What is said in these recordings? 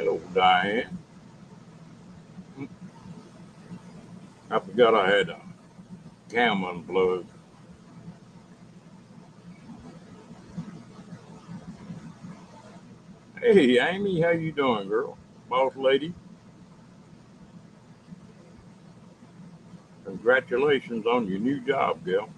Hello, Diane. I forgot I had a cam unplugged. Hey, Amy, how you doing, girl? Boss lady, congratulations on your new job, girl.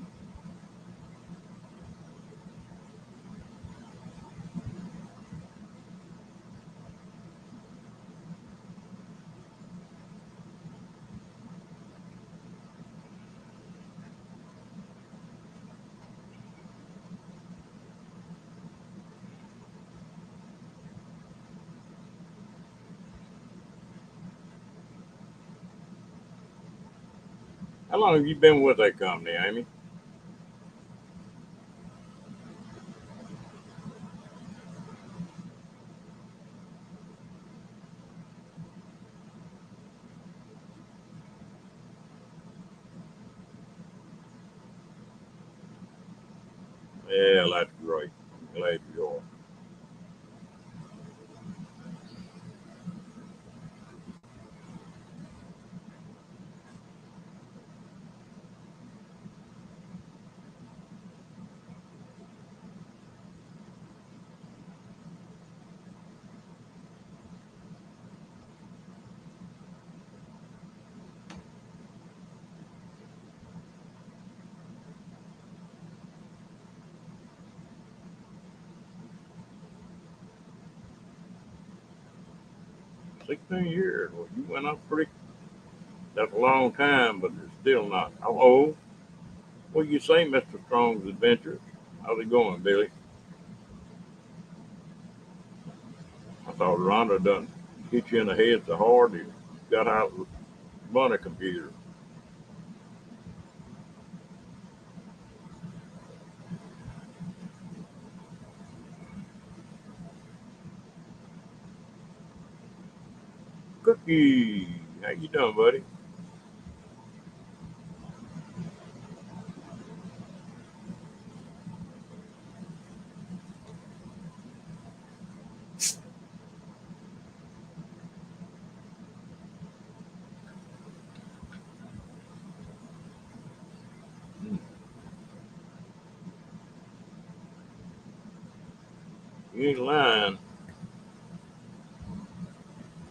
How long have you been with that company, Amy? Yeah, that's great. Glad you are. 16 years. Well, you went up pretty. That's a long time, but it's still not. Oh, what you say, Mr. Strong's Adventures? How's it going, Billy? I thought Rhonda done hit you in the head so hard you got out and run a computer. Cookie, how you doing, buddy? Hmm, you ain't lying.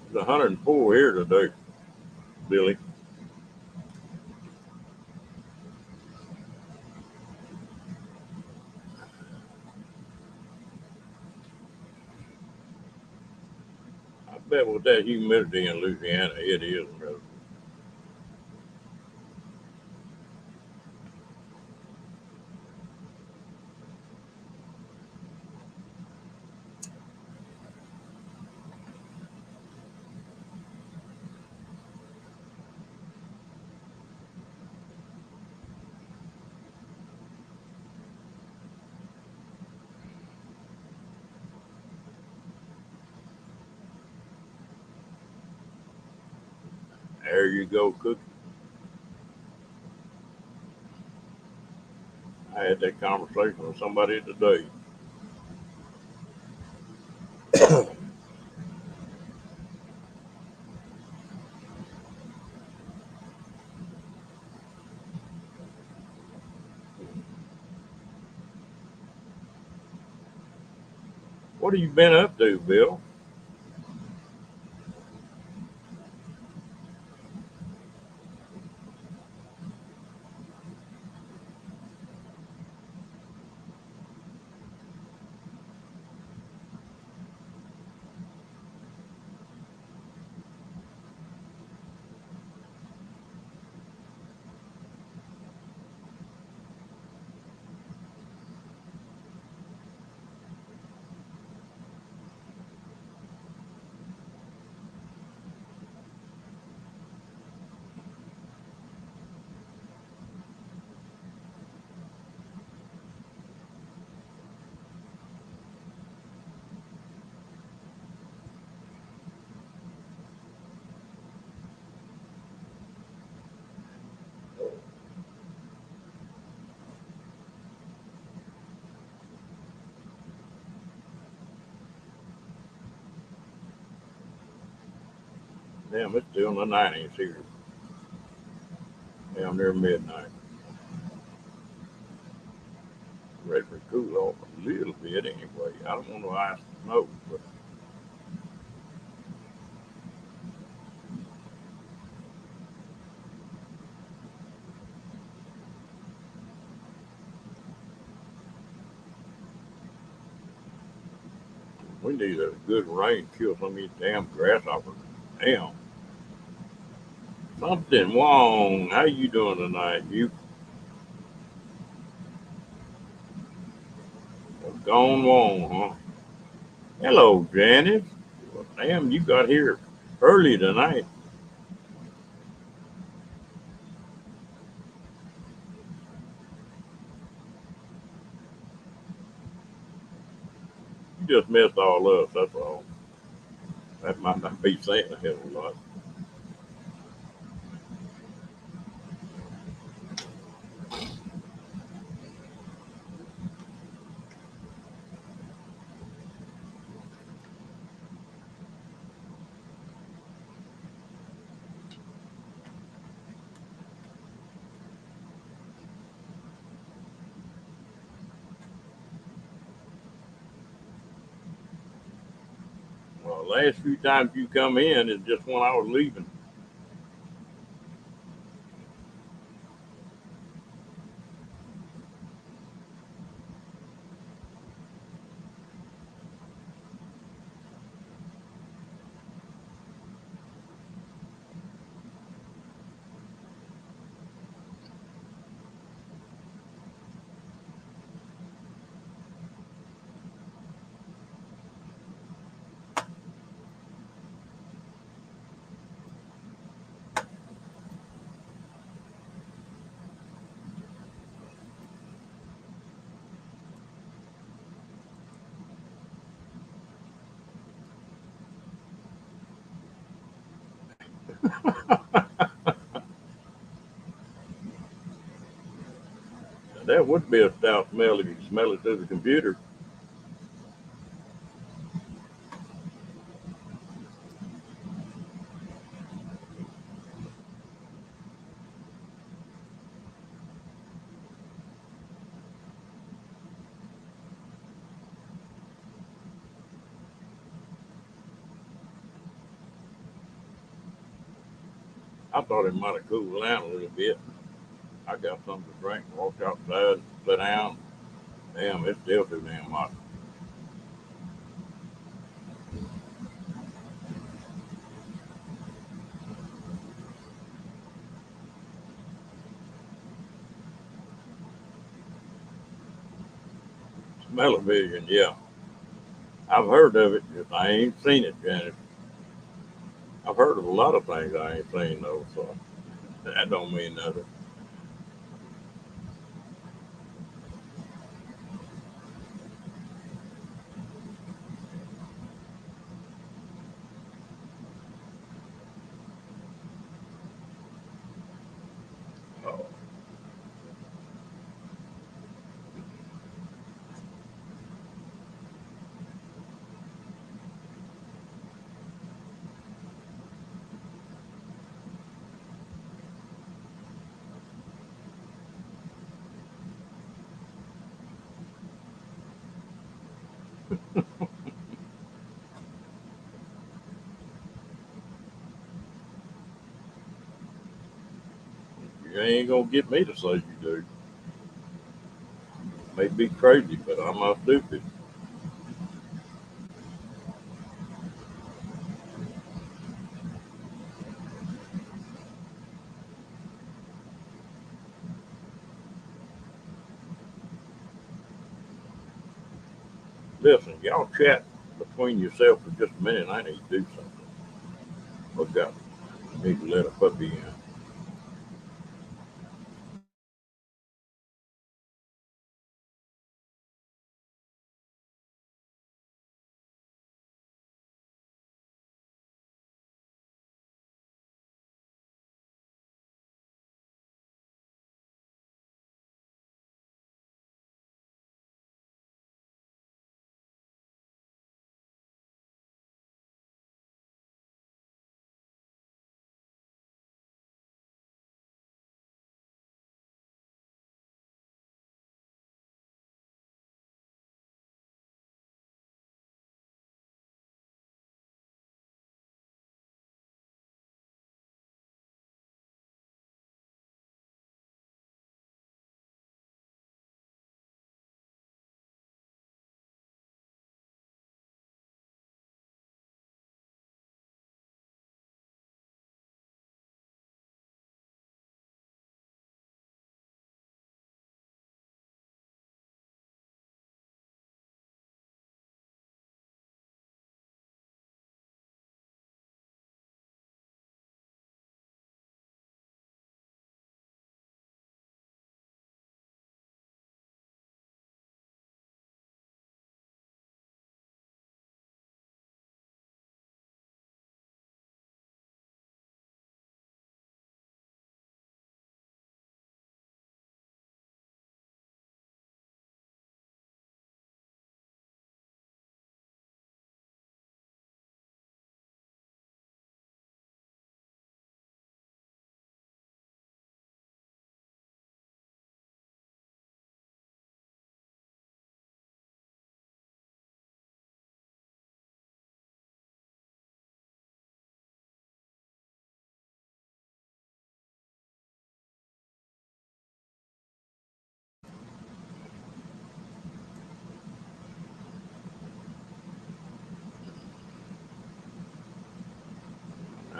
It's 104 here today, Billy. I bet with that humidity in Louisiana, it is, brother. There you go, Cookie. I had that conversation with somebody today. What have you been up to, Bill? Damn, it's still in the 90s here. Down near midnight. Ready for cool off a little bit anyway. I don't want no ice and snow, but we need a good rain to kill some of these damn grasshoppers. Damn. Something wrong. How you doing tonight? You gone wrong, huh? Hello, Janice. Well, damn, you got here early tonight. You just missed all us, that's all. That might not be saying a hell of a lot. Well, last few times you come in is just when I was leaving. That would be a stout smell if you smell it through the computer. I thought it might have cooled down a little bit. I got something to drink, walked outside, sat down. Damn, it's still too damn hot. Smell-o-vision, yeah. I've heard of it, just I ain't seen it, Janet. I've heard of a lot of things I ain't seen though, so that don't mean nothing. Oh, you ain't gonna get me to say you do. May be crazy, but I'm not stupid. Listen, y'all chat between yourself for just a minute. I need to do something. Look out. I need to let a puppy in.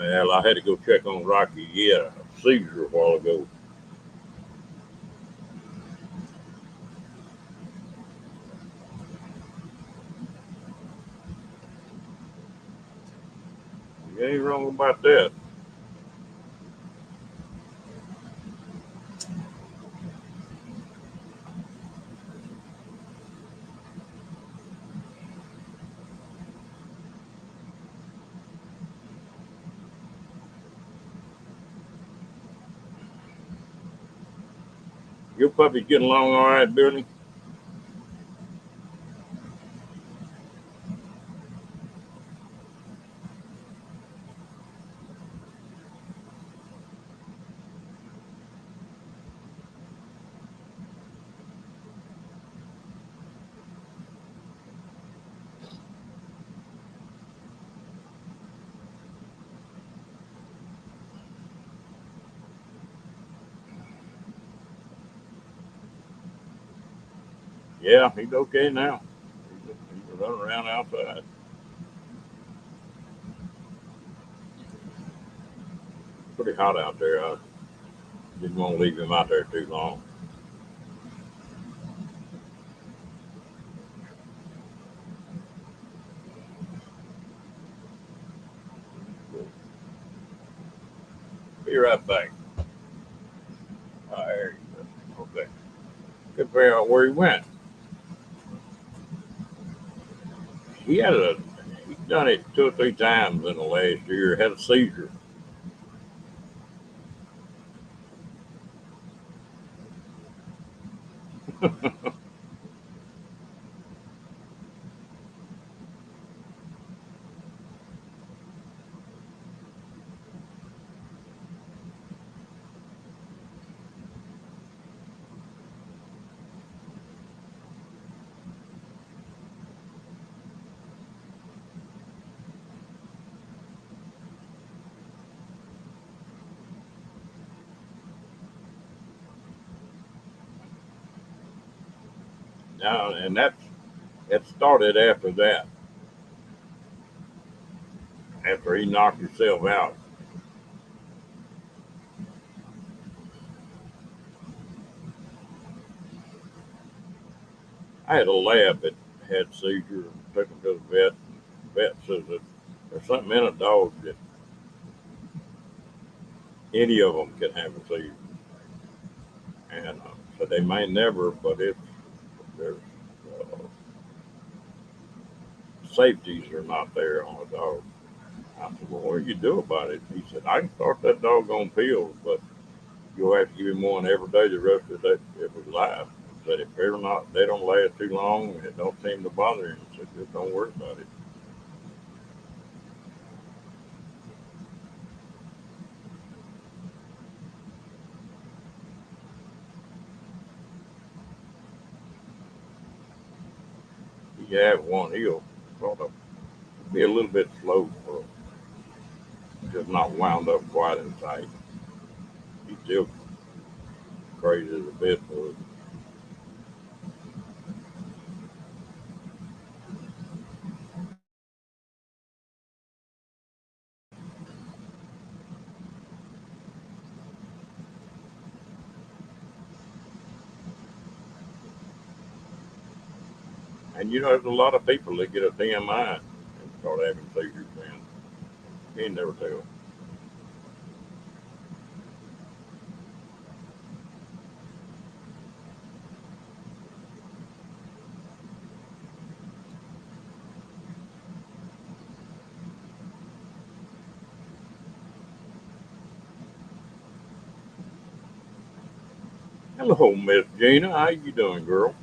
Well, I had to go check on Rocky. He had a seizure a while ago. You ain't wrong about that. Your puppy's getting along all right, Billy? Yeah, he's okay now. He's running around outside. Pretty hot out there. I didn't want to leave him out there too long. Be right back. There you go. Okay. Good figure out where he went. He had a he's done it 2 or 3 times in the last year. Had a seizure. Now, and it started after that. After he knocked himself out. I had a lab that had seizure and took him to the vet. Vet says that there's something in a dog that any of them can have a seizure, and so they may never, but it's there's uh, safeties are not there on a dog. I said, well, what do you do about it? He said, I can start that dog on pills, but you'll have to give him one every day the rest of the day if his life. He said, if they're not, they don't last too long and it don't seem to bother him. He said, just don't worry about it. He had one, he'll sort of be a little bit slow for just not wound up quite in tight. He's still crazy as a bit, but and there's a lot of people that get a TMI and start having seizures, man. You can never tell. Hello, Miss Gina. How you doing, girl?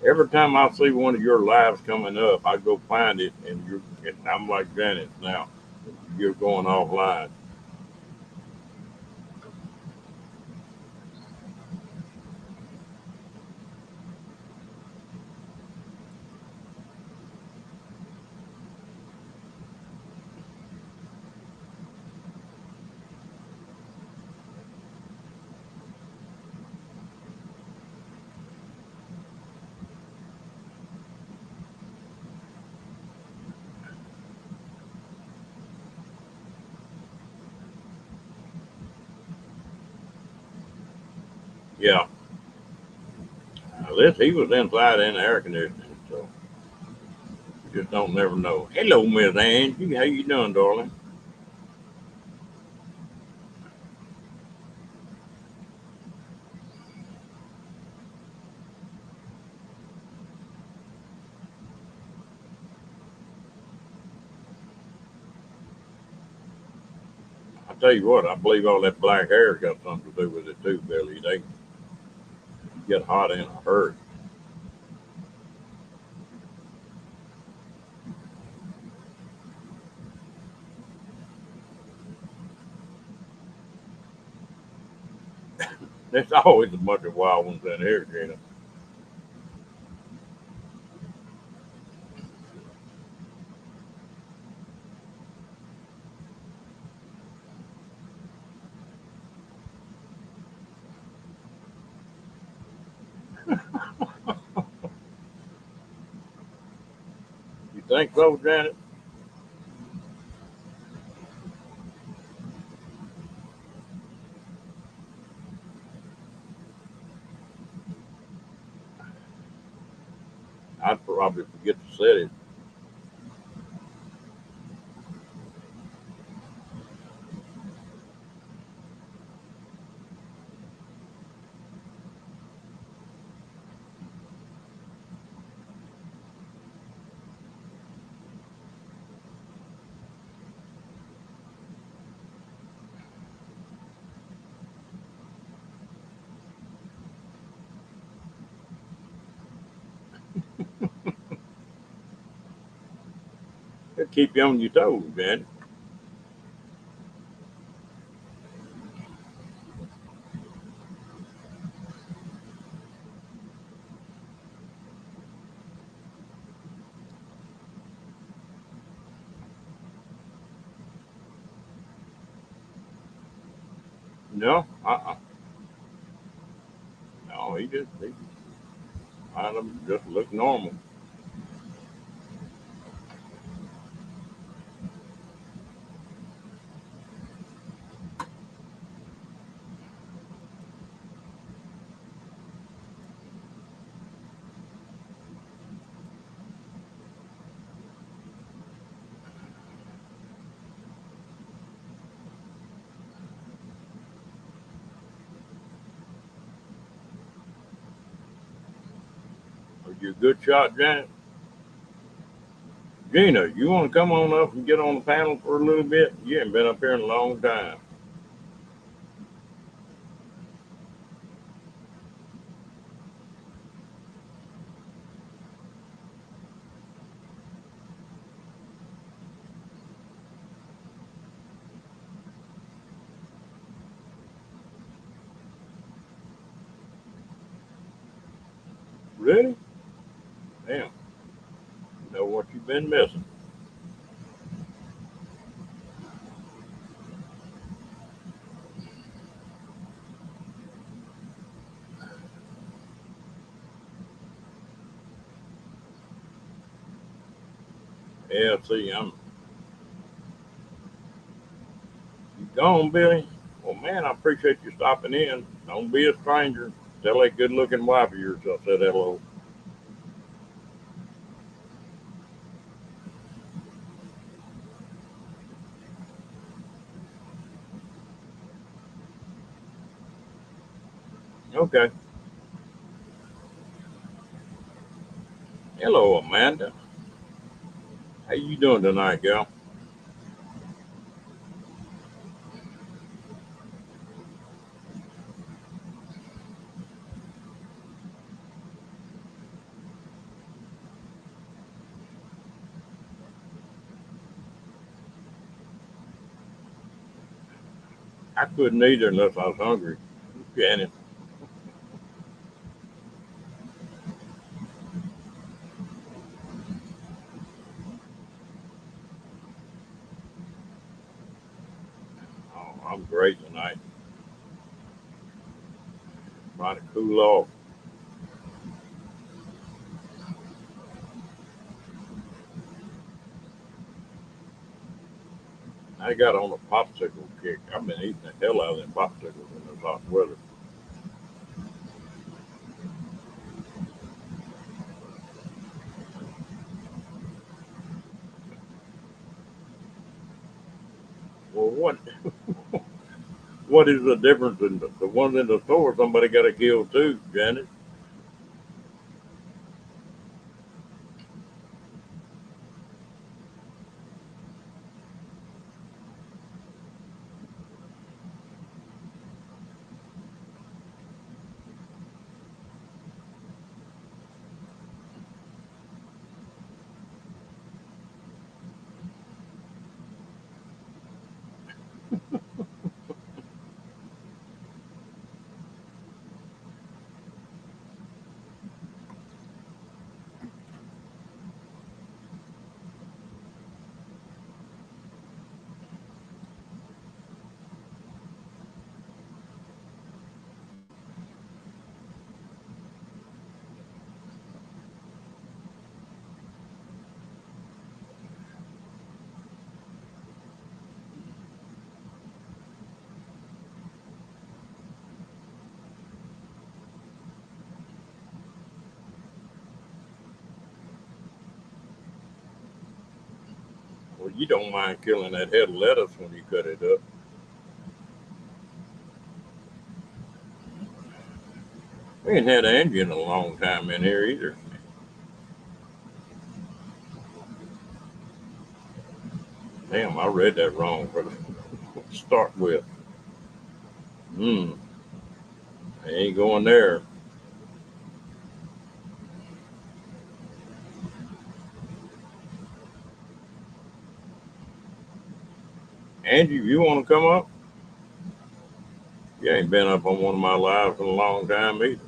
Every time I see one of your lives coming up, I go find it, and I'm like Janet now. You're going offline. Yeah. This he was inside in the air conditioning, so you just don't never know. Hello, Miss Angie. How you doing, darling? I tell you what, I believe all that black hair's got something to do with it too, Billy. They get hot in a hurry. There's always a bunch of wild ones in here, Gina. You think so, Janet? I'd probably forget to set it. It'll keep you on your toes, Janet. No, no, he I just look normal. Are you a good shot, Janet? Gina, you want to come on up and get on the panel for a little bit? You haven't been up here in a long time. Really? Damn. You know what you've been missing. Yeah, see, you gone, Billy. Well, man, I appreciate you stopping in. Don't be a stranger. Tell that good looking wife of yours I said hello. Okay. Hello, Amanda. How you doing tonight, gal? I couldn't either unless I was hungry. Janet. Oh, I'm great tonight. Trying to cool off. I got on a popsicle kick. I've been eating the hell out of them popsicles in this hot weather. Well, what is the difference in the ones in the store? Somebody got to kill too, Janet. Well, you don't mind killing that head of lettuce when you cut it up. We ain't had Angie in a long time in here either. Damn, I read that wrong for the start with. Hmm, I ain't going there. Angie, if you want to come up, you ain't been up on one of my lives in a long time either.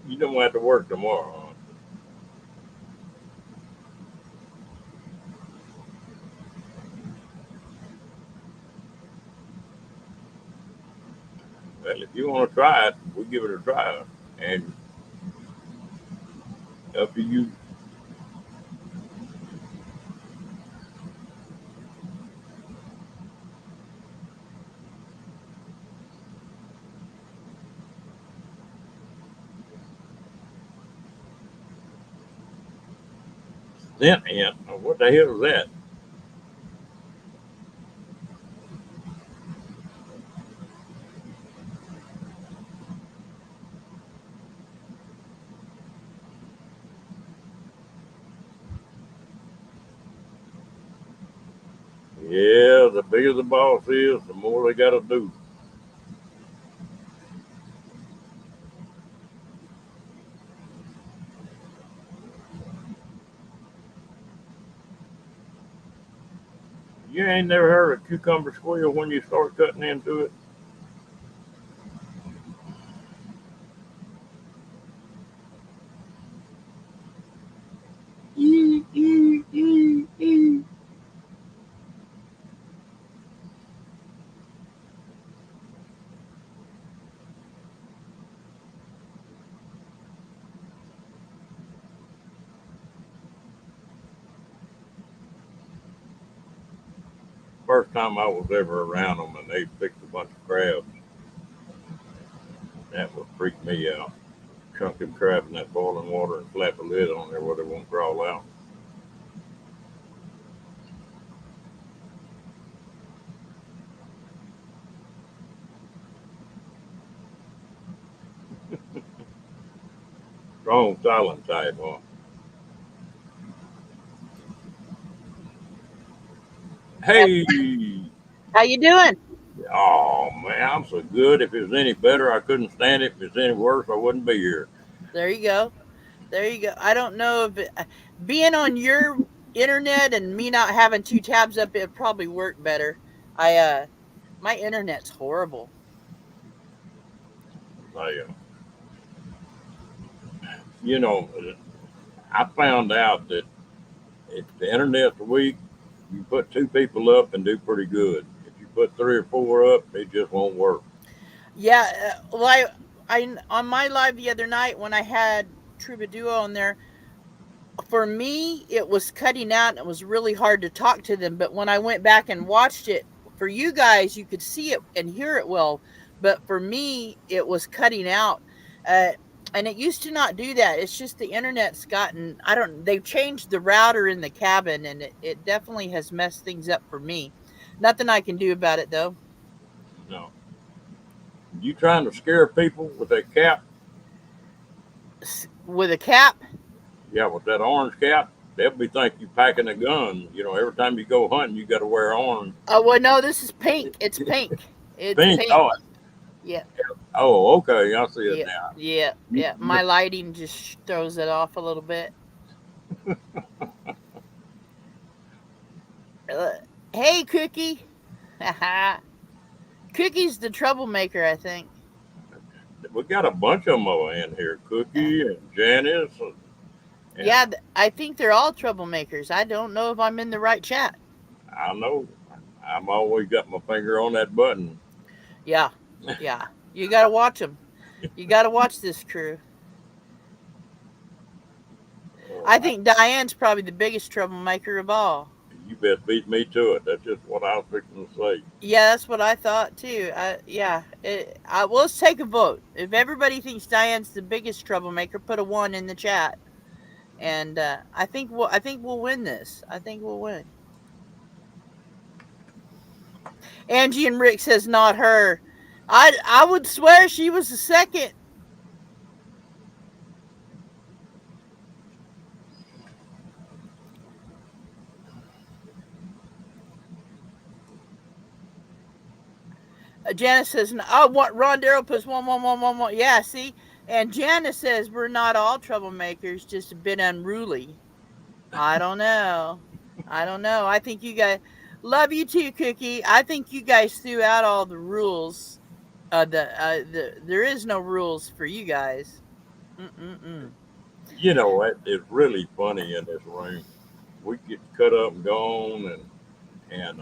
You don't have to work tomorrow. Huh? Well, if you want to try it, we'll give it a try. And up to you. Scent ant. What the hell is that? Yeah, the bigger the boss is, the more they got to do. You ain't never heard a cucumber squeal when you start cutting into it. First time I was ever around them and they picked a bunch of crabs, that would freak me out. Chunking crab in that boiling water and slap a lid on there where they won't crawl out. Strong silent type, huh? Hey, How you doing? oh man, I'm so good. If it was any better, I couldn't stand it. If it's any worse, I wouldn't be here. There you go. There you go. I don't know if being on your internet and me not having two tabs up, it'd probably work better. I My internet's horrible. They, you know, I found out that if the internet's weak, you put two people up and do pretty good. If you put three or four up, it just won't work. Yeah, well, I on my live the other night when I had Troubadour on there, for me it was cutting out and it was really hard to talk to them. But when I went back and watched it for you guys, you could see it and hear it well. But for me, it was cutting out. Uh, and it used to not do that. It's just the internet's gotten, I don't, they've changed the router in the cabin and it definitely has messed things up for me. Nothing I can do about it though. No, you trying to scare people with that cap? With a cap. Yeah, with that orange cap, they'll be think you packing a gun. You know, every time you go hunting, you got to wear orange. Oh, well, no, this is pink. It's pink. It's Pink. pink. Oh, Yeah, oh, okay. I see it yeah, now. yeah, You, yeah. you, My lighting just throws it off a little bit. Uh, hey, Cookie. Cookie's the troublemaker, I think. we got a bunch of them over in here. Cookie and Janice and Yeah, I think they're all troublemakers. I don't know if I'm in the right chat. I know I'm always got my finger on that button. Yeah, yeah. You got to watch them. You got to watch this crew. Oh, I think Diane's probably the biggest troublemaker of all. you best beat me to it. That's just what I was fixing to say. Yeah, that's what I thought too. Yeah. Well, let's take a vote. If everybody thinks Diane's the biggest troublemaker, put a one in the chat, and I think we'll win this. I think we'll win. Angie and Rick says not her. I would swear she was the second. Janice says, "Oh, what?" Ron Darrow puts one. Yeah, see, and Janice says we're not all troublemakers, just a bit unruly. I don't know. I don't know. I think you guys love you too, Cookie. I think you guys threw out all the rules. There is no rules for you guys. Mm-mm-mm. You know, it's really funny in this room. We get cut up and gone, and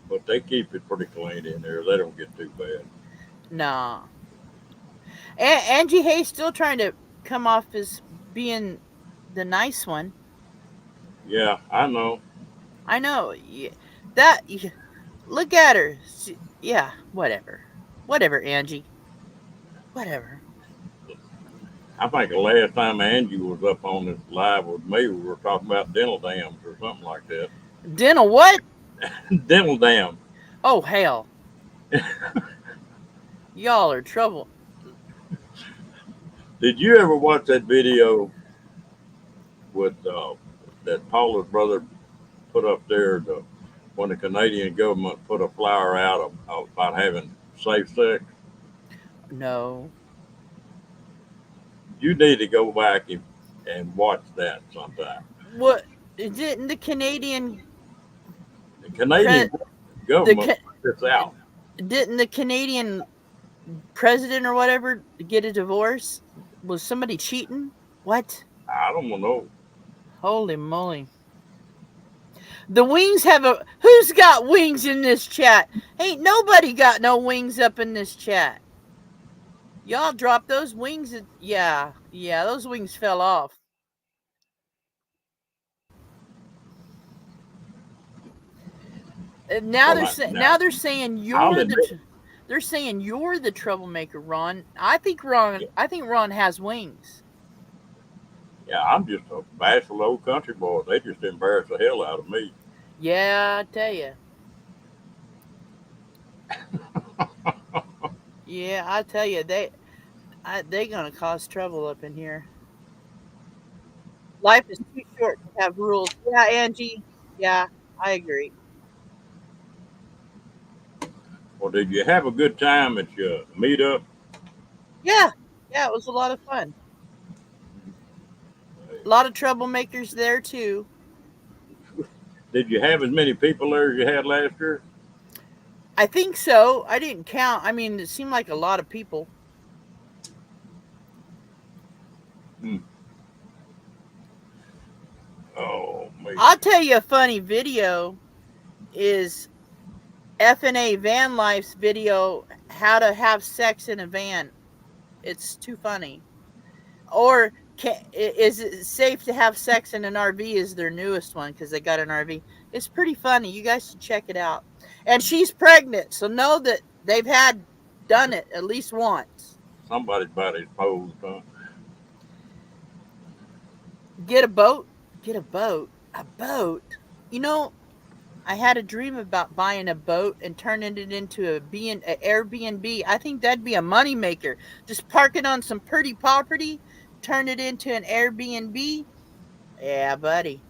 but they keep it pretty clean in there. They don't get too bad. Nah. Angie Hayes still trying to come off as being the nice one. Yeah, I know. I know. Yeah, that. Look at her. Yeah. Whatever. Whatever, Angie. Whatever. I think the last time Angie was up on this live with me, we were talking about dental dams or something like that. Dental what? Dental dams. Oh hell. Y'all are trouble. Did you ever watch that video with that Paula's brother put up there when the Canadian government put a flyer out about having safe sex? No. You need to go back and watch that sometime. What didn't the Canadian The Canadian pre, government put this out. didn't the Canadian president or whatever get a divorce? Was somebody cheating? What? I don't know. Holy moly. The wings have a who's got wings in this chat? Ain't nobody got no wings up in this chat. Y'all dropped those wings. Yeah, yeah, those wings fell off. Now Well, now now they're saying I'll admit, they're saying you're the troublemaker, Ron. I think Ron. yeah, I think Ron has wings. yeah, I'm just a bashful old country boy. They just embarrass the hell out of me. Yeah, I tell you. Yeah, I tell you they gonna cause trouble up in here. Life is too short to have rules. Yeah, Angie. Yeah, I agree. Well, did you have a good time at your meetup? Yeah, yeah, it was a lot of fun. A lot of troublemakers there too. Did you have as many people there as you had last year? I think so. I didn't count. I mean, it seemed like a lot of people. me. I'll tell you a funny video is F&A Van Life's video, how to have sex in a van. It's too funny. Or is it safe to have sex in an RV is their newest one because they got an RV. It's pretty funny. You guys should check it out. And she's pregnant, so know that they've had done it at least once. Somebody's body's posed, huh? Get a boat. Get a boat. A boat. You know, I had a dream about buying a boat and turning it into a Airbnb. I think that'd be a moneymaker. Just park it on some pretty property, turn it into an Airbnb. Yeah, buddy.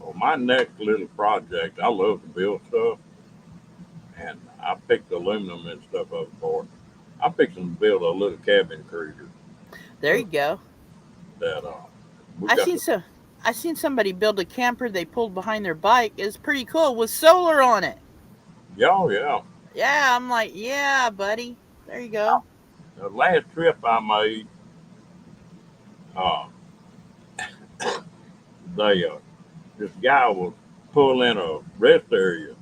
Well, my next little project, I love to build stuff, and I picked aluminum and stuff up for it. I'm fixing to build a little cabin cruiser There you go. that we I got. seen some. I seen somebody build a camper they pulled behind their bike. It's pretty cool with solar on it. Yeah, yeah. Yeah, I'm like, yeah, buddy. There you go. The last trip I made, uh, they this guy was pulling a rest area,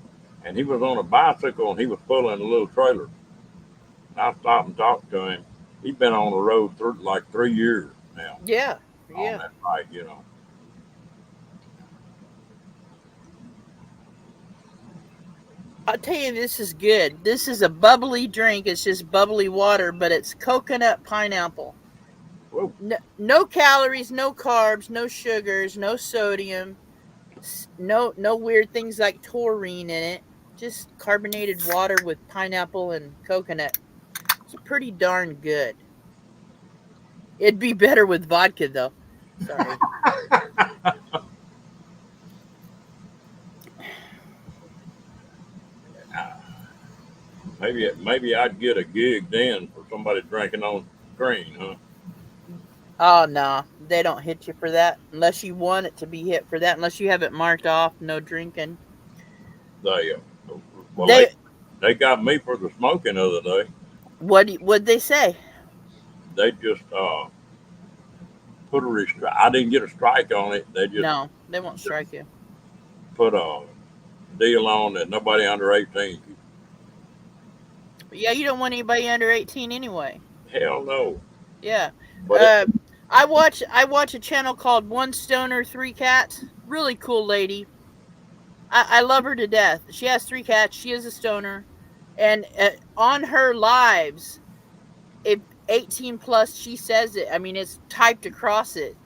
and he was on a bicycle and he was pulling a little trailer. I stopped and talked to him. He's been on the road through like 3 years now Yeah, on yeah. that bike. I'll tell you, this is good. This is a bubbly drink. It's just bubbly water, but it's coconut pineapple. Whoa, No, no calories, no carbs, no sugars, no sodium, no weird things like taurine in it. Just carbonated water with pineapple and coconut. It's pretty darn good. It'd be better with vodka though. Sorry. maybe I'd get a gig then for somebody drinking on screen, huh? Oh no, they don't hit you for that unless you want it to be hit for that. Unless you have it marked off, no drinking. They well They they got me for the smoking the other day. would they say? They just put a I didn't get a strike on it. They just No, they won't strike you. put a deal on that nobody under 18. Yeah, you don't want anybody under 18 anyway. Hell no. Yeah. But Uh, I watch a channel called One Stoner Three Cats. Really cool lady. I love her to death. She has three cats. She is a stoner, and on her lives, if 18 plus, she says it. I mean, it's typed across it,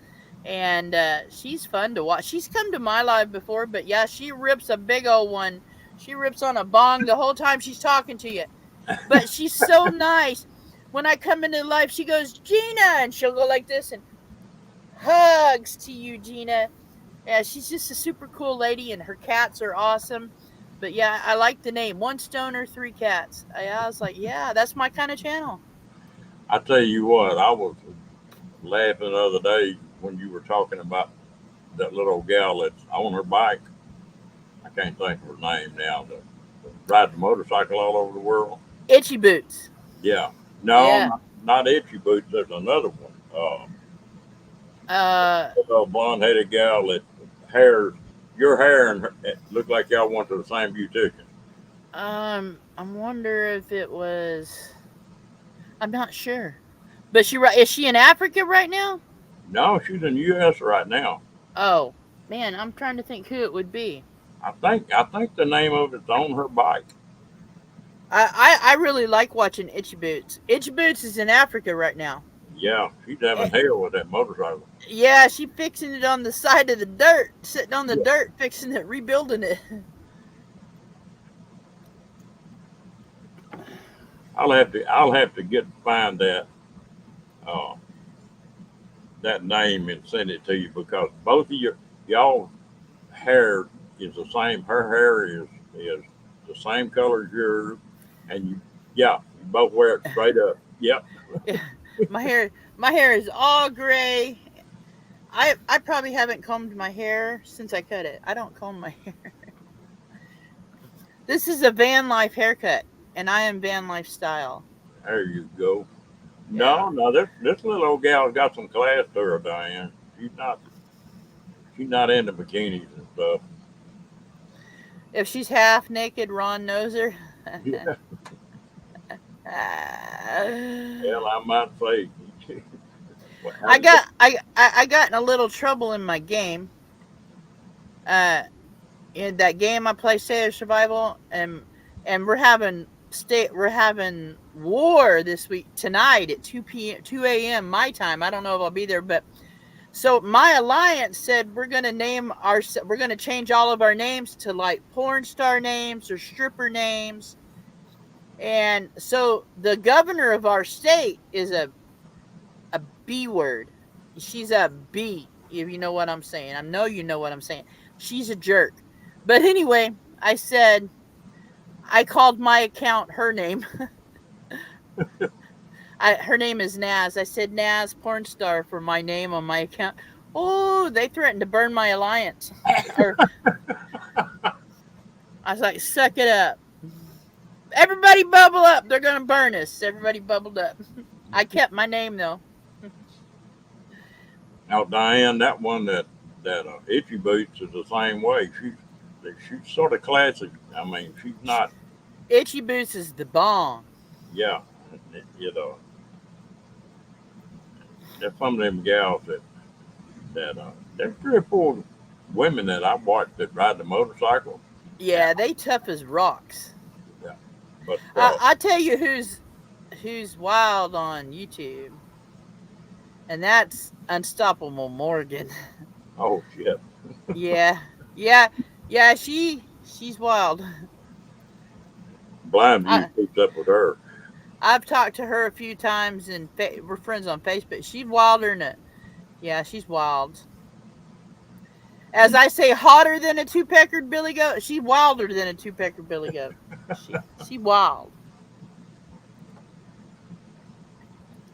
and she's fun to watch. She's come to my live before, but yeah, she rips a big old one. She rips on a bong the whole time she's talking to you, but she's so nice. When I come into life, she goes, Gina, and she'll go like this and hugs to you, Gina. Yeah, she's just a super cool lady, and her cats are awesome. But yeah, I like the name One Stoner, Three Cats. I was like, yeah, that's my kind of channel. I tell you what, I was laughing the other day when you were talking about that little gal that's on her bike. I can't think of her name now. That rides a motorcycle all over the world. Itchy Boots. Yeah. No, Yeah. not Itchy Boots. There's another one. Uh, A little blonde-headed gal that hair, your hair and her, it looked like y'all went to the same beautician. I wonder if it was. I'm not sure. But is she in Africa right now? No, she's in the U.S. right now. Oh man, I'm trying to think who it would be. I think the name of it's on her bike. I really like watching Itchy Boots. Itchy Boots is in Africa right now. Yeah, she's having Eh, hell with that motorcycle. Yeah, she fixing it on the side of the dirt, sitting on the dirt, fixing it, rebuilding it. I'll have to get find uh, that name and send it to you because both of y'all hair is the same. Her hair is the same color as yours, and yeah, you both wear it straight up. Yep. my hair, my hair is all gray. I probably haven't combed my hair since I cut it. I don't comb my hair. This is a van life haircut, and I am van life style. There you go. No, Yeah. no, this little old gal's got some class to her, Diane. She's not into bikinis and stuff. If she's half naked, Ron knows her. Yeah, hell, I I might say. Well, how did you? I got in a little trouble in my game. Uh, in that game I play, State of Survival, and we're having war this week tonight at 2 p.m. 2 a.m. my time. I don't know if I'll be there, but so my alliance said we're gonna change all of our names to like porn star names or stripper names. And so the governor of our state is a B word. She's a B, if you know what I'm saying. I know you know what I'm saying. She's a jerk. But anyway, I said I called my account her name. Her name is Naz. I said Naz porn star for my name on my account. Oh, they threatened to burn my alliance. Or I was like, suck it up. Everybody bubble up. They're gonna burn us. Everybody bubbled up. I kept my name though. Now, Diane, that one that Itchy Boots is the same way. She's sort of classy. I mean, she's not. Itchy Boots is the bomb. Yeah, you know, there's some of them gals that there's three or four women that I watched that ride the motorcycle. And Yeah, they tough as rocks. yeah, but I tell you who's wild on YouTube, and that's Unstoppable Morgan. oh shit, Yeah, yeah, yeah. She's wild. Blind View I keeps up with her. I've talked to her a few times, and we're friends on Facebook. She's wilder than a yeah. She's wild. As I say, hotter than a two-peckered billy goat. She's wilder than a two-peckered billy goat. She wild.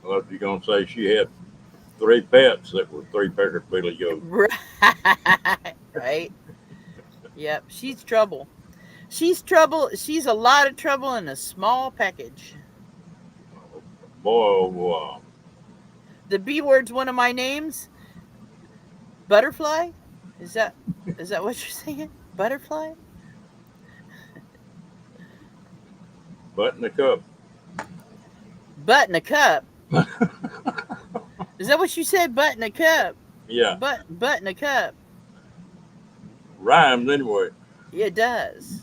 Unless you're gonna say she had three pets that were three peckered billy goats. Right. Right. Yep. She's trouble. She's trouble. She's a lot of trouble in a small package. Boy, oh, The B word's one of my names. Butterfly. Is that is that what you're saying? Butterfly. butt in the cup. Butt in a cup. Is that what you said? Butt in a cup. Yeah, Butt in a cup. rhymes anyway. It does.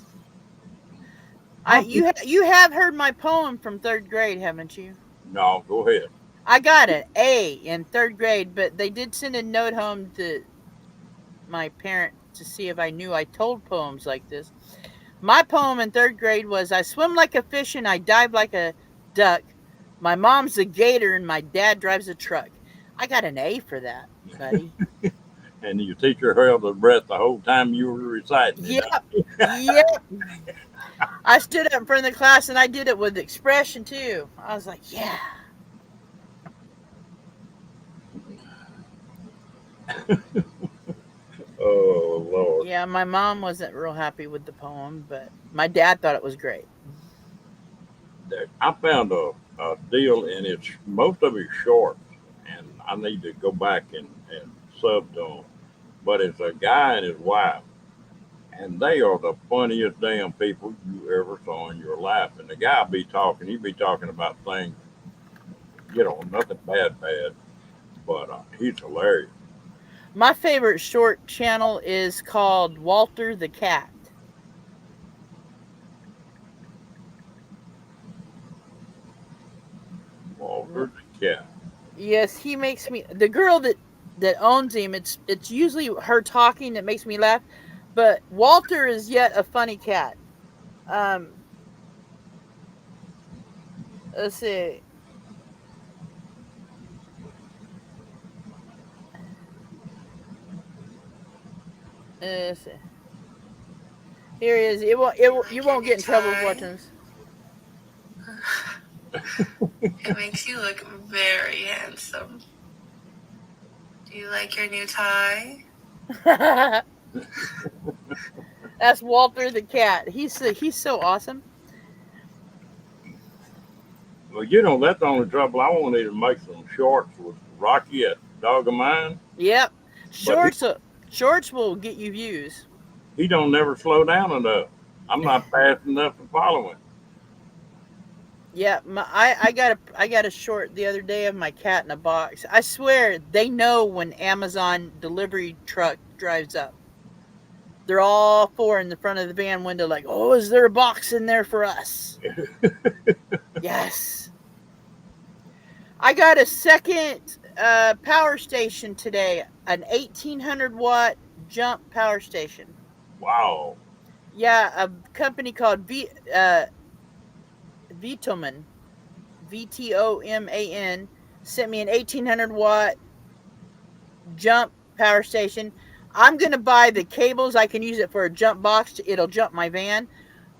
How did You have heard my poem from third grade, haven't you? no, go ahead. I got an A in third grade, but they did send a note home to my parent to see if I knew I told poems like this. My poem in third grade was I swim like a fish and I dive like a duck. My mom's a gator and my dad drives a truck. I got an A for that, buddy. And your teacher held her breath the whole time you were reciting it. Yep. Yep. I stood up in front of the class and I did it with expression too. I was like, yeah. Oh Lord, Yeah, my mom wasn't real happy with the poem, but my dad thought it was great. I found a deal, and it's most of it's short, and I need to go back and sub to them. But it's a guy and his wife, and they are the funniest damn people you ever saw in your life. And the guy be talking, he be talking about things, nothing bad, but he's hilarious. My favorite short channel is called Walter the Cat. Walter the cat. Yes, he makes me the girl that owns him. It's usually her talking that makes me laugh, but Walter is yet a funny cat. Um, let's see. Let's see. Here he is. You won't get in trouble with watching this. It makes you look very handsome. Do you like your new tie? That's Walter the cat. He's so awesome. Well, you know, that's the only trouble. I wanted to make some shorts with Rocky, a dog of mine, Yep. but Shorts shorts will get you views. he don't never slow down enough. I'm not fast enough to follow him. Yeah, I got a short the other day of my cat in a box. I swear they know when Amazon delivery truck drives up. They're all four in the front of the van window, like, oh, is there a box in there for us? Yes. I got a second power station today, an 1800-watt jump power station. Wow, Yeah, a company called Vitoman, VTOMAN, sent me an 1800-watt jump power station. I'm going to buy the cables. I can use it for a jump box. It'll jump my van.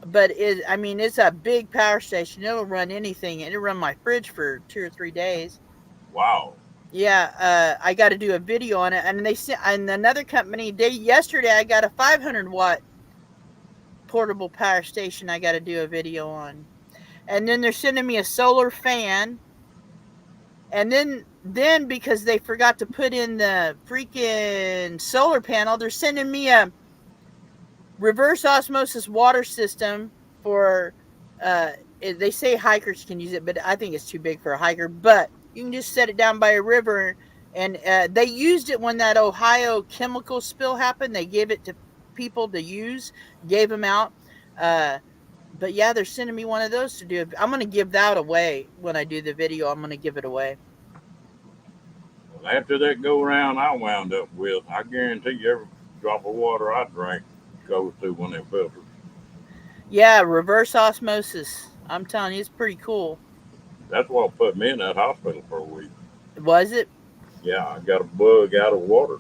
But I mean, it's a big power station. It'll run anything. It'll run my fridge for 2 or 3 days. wow, Yeah, I got to do a video on it. And they sent, and another company, yesterday I got a 500-watt portable power station I got to do a video on. And then they're sending me a solar fan. And then because they forgot to put in the freaking solar panel, they're sending me a reverse osmosis water system for they say hikers can use it, but I think it's too big for a hiker. But you can just set it down by a river, and they used it when that Ohio chemical spill happened. They gave it to people to use, gave them out. uh but yeah, they're sending me one of those to do. I'm gonna give that away when I do the video. I'm gonna give it away. well, after that go round, I wound up with, I guarantee you, every drop of water I drank goes through one of them filters. Yeah, reverse osmosis. I'm telling you, it's pretty cool. That's what put me in that hospital for a week. Was it? Yeah, I got a bug out of water.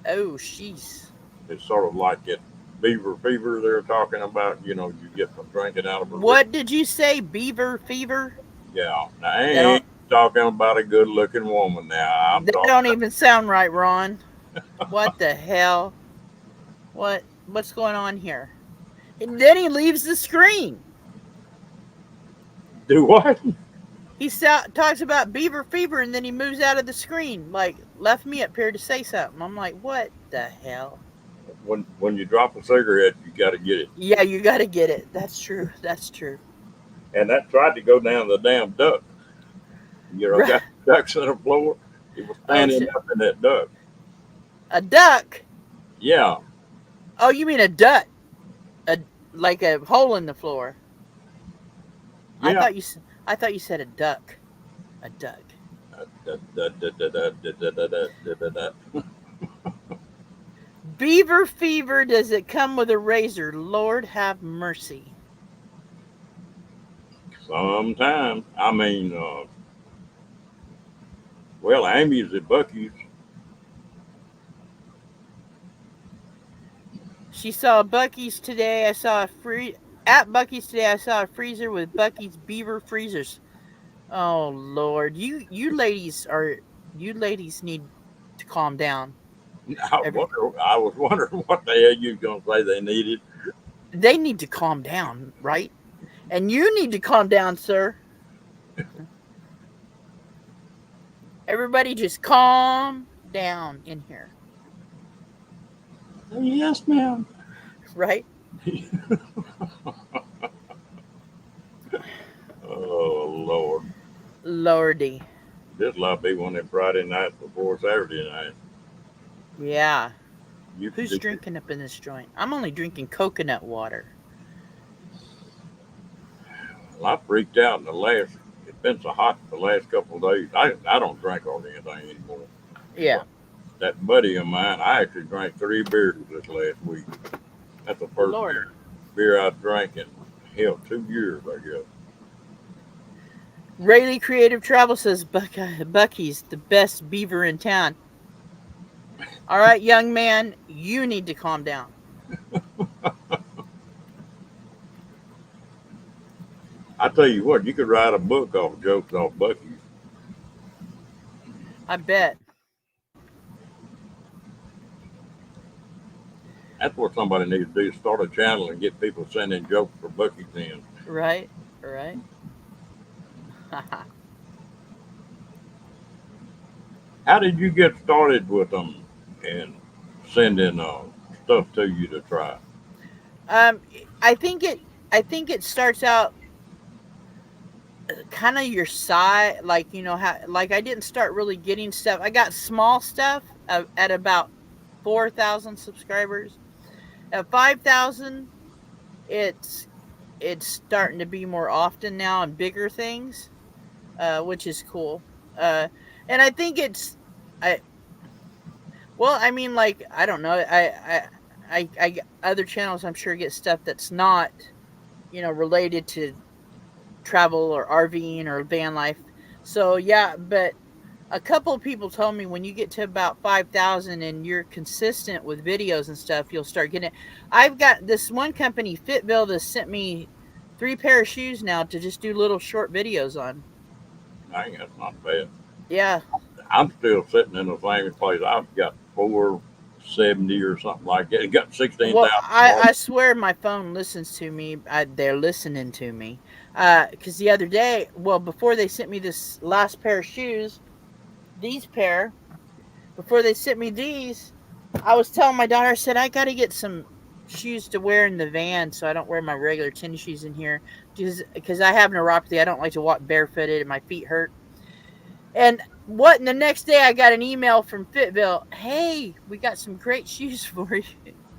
Oh, jeez. It's sort of like that beaver fever they're talking about. You know, you get from drinking out of a river. What did you say? Beaver fever? Yeah, now I They ain't don't. talking about a good-looking woman. Now I'm They talking. don't even sound right, Ron. What the hell? What's going on here? And then he leaves the screen. Do what? Talks about beaver fever, and then he moves out of the screen. Like left me up here to say something. I'm like, what the hell? When you drop a cigarette, you got to get it. Yeah, you got to get it. That's true. That's true. And that tried to go down the damn duct. You know, Right. got ducks on the floor. It was Oh standing shit. up in that duct. A duck. Yeah, Oh, you mean a duck? A like a hole in the floor. I yeah. thought you. I thought you said a duck. A duck. Beaver fever. Does it come with a razor? Lord have mercy. Sometimes, I mean, well, Amy's at Bucky's. She saw Bucky's today. I saw a free at Bucky's today. I saw a freezer with Bucky's beaver freezers. Oh Lord, you ladies need to calm down. Every I was wondering what the hell you was gonna say they needed. They need to calm down, right? And you need to calm down, sir. Everybody just calm down in here, Yes, ma'am. right? Oh Lord, Lordy. this might be one of them Friday nights before Saturday night. Yeah. You can Who's do. drinking up in this joint? I'm only drinking coconut water. Well, I freaked out in the last. It's been so hot the last couple of days. I don't drink on anything anymore. Yeah. But that buddy of mine, I actually drank 3 beers this last week. That's the first Lordy. beer I drank in hell 2 years, I guess. Rayleigh Creative Travel says Bucky's the best beaver in town. All right, young man, you need to calm down. I tell you what, you could write a book off jokes off Bucky's. I bet. That's what somebody needs to do: start a channel and get people sending jokes for Bucky's in. Right? Right? How did you get started with them and sending stuff to you to try? um, I think it. I think it starts out kind of your side, like how, like I didn't start really getting stuff. I got small stuff at about 4,000 subscribers. At 5,000, it's it's starting to be more often now and bigger things, which is cool. Uh, and I think I well, I mean, like I don't know, I other channels I'm sure get stuff that's not related to travel or RVing or van life. So yeah, but a couple of people told me when you get to about 5,000 and you're consistent with videos and stuff, you'll start getting it. I've got this one company, Fitville, that sent me 3 pair of shoes now to just do little short videos on. Dang, that's not bad. Yeah. I'm still sitting in the same place. I've got 470 or something like that. It got Well, 16,000 I, mark. I swear my phone listens to me. They're listening to me. Because the other day, well, before they sent me this last pair of shoes, these pair, before they sent me these, I was telling my daughter, I said, I got to get some shoes to wear in the van so I don't wear my regular tennis shoes in here. Because I have neuropathy. I don't like to walk barefooted and my feet hurt. And what? And the next day, I got an email from Fitville. Hey, we got some great shoes for you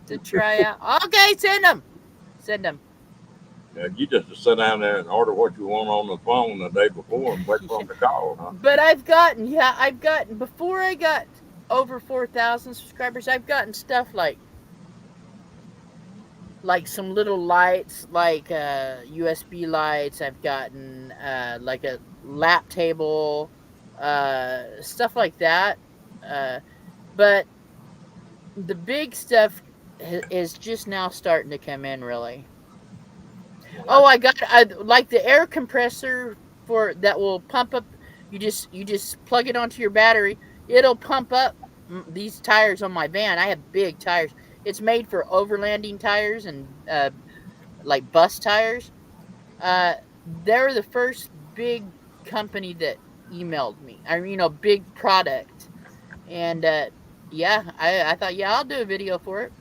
to try out. Okay, send them. Send them. You just sit down there and order what you want on the phone the day before and wait for Yeah. them to call, huh? But I've gotten, before I got over 4,000 subscribers, I've gotten stuff like some little lights, like USB lights. I've gotten like a lap table, stuff like that. Uh, but the big stuff is just now starting to come in, really. Well, Oh, I like the air compressor for that will pump up. You just plug it onto your battery. It'll pump up these tires on my van. I have big tires. It's made for overlanding tires and like bus tires. Uh, they're the first big company that emailed me. I mean, big product. And yeah, I thought, yeah, I'll do a video for it.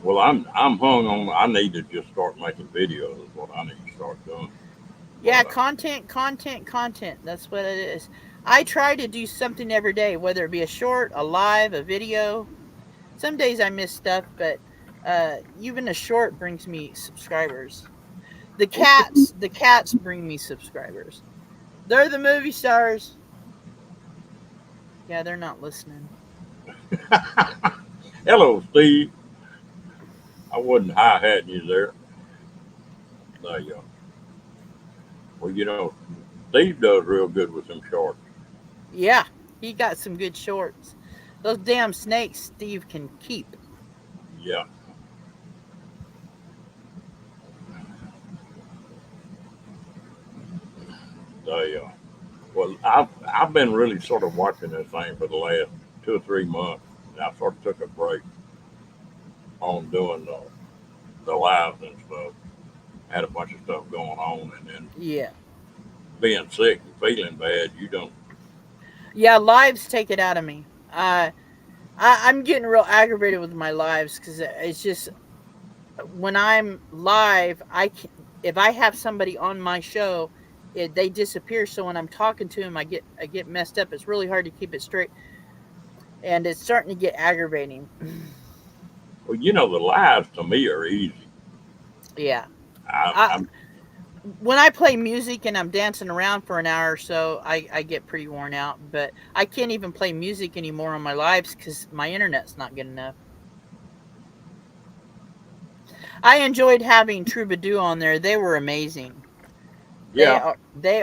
well, I'm hung on. I need to just start making videos. Is what I need to start doing. Yeah, But content, content, content. That's what it is. I try to do something every day, whether it be a short, a live, a video. Some days I miss stuff, but even a short brings me subscribers. The cats bring me subscribers. They're the movie stars. Yeah, they're not listening. hello, Steve. I wasn't high hatting you there. There you go. Well, Steve does real good with them shorts. Yeah, he got some good shorts. Those damn snakes Steve can keep. Yeah, there you go. Well, I've been really sort of watching this thing for the last 2 or 3 months. And I sort of took a break on doing the lives and stuff. Had a bunch of stuff going on, and then Yeah. being sick and feeling bad, you don't. Yeah, lives take it out of me. I'm getting real aggravated with my lives because it's just when I'm live, if I have somebody on my show, they disappear. So when I'm talking to them, I get messed up. It's really hard to keep it straight, and it's starting to get aggravating. Well, the lives to me are easy. Yeah, I I'm when I play music and I'm dancing around for an hour or so, I get pretty worn out. But I can't even play music anymore on my lives because my internet's not good enough. I enjoyed having Troubadour on there. They were amazing. They yeah.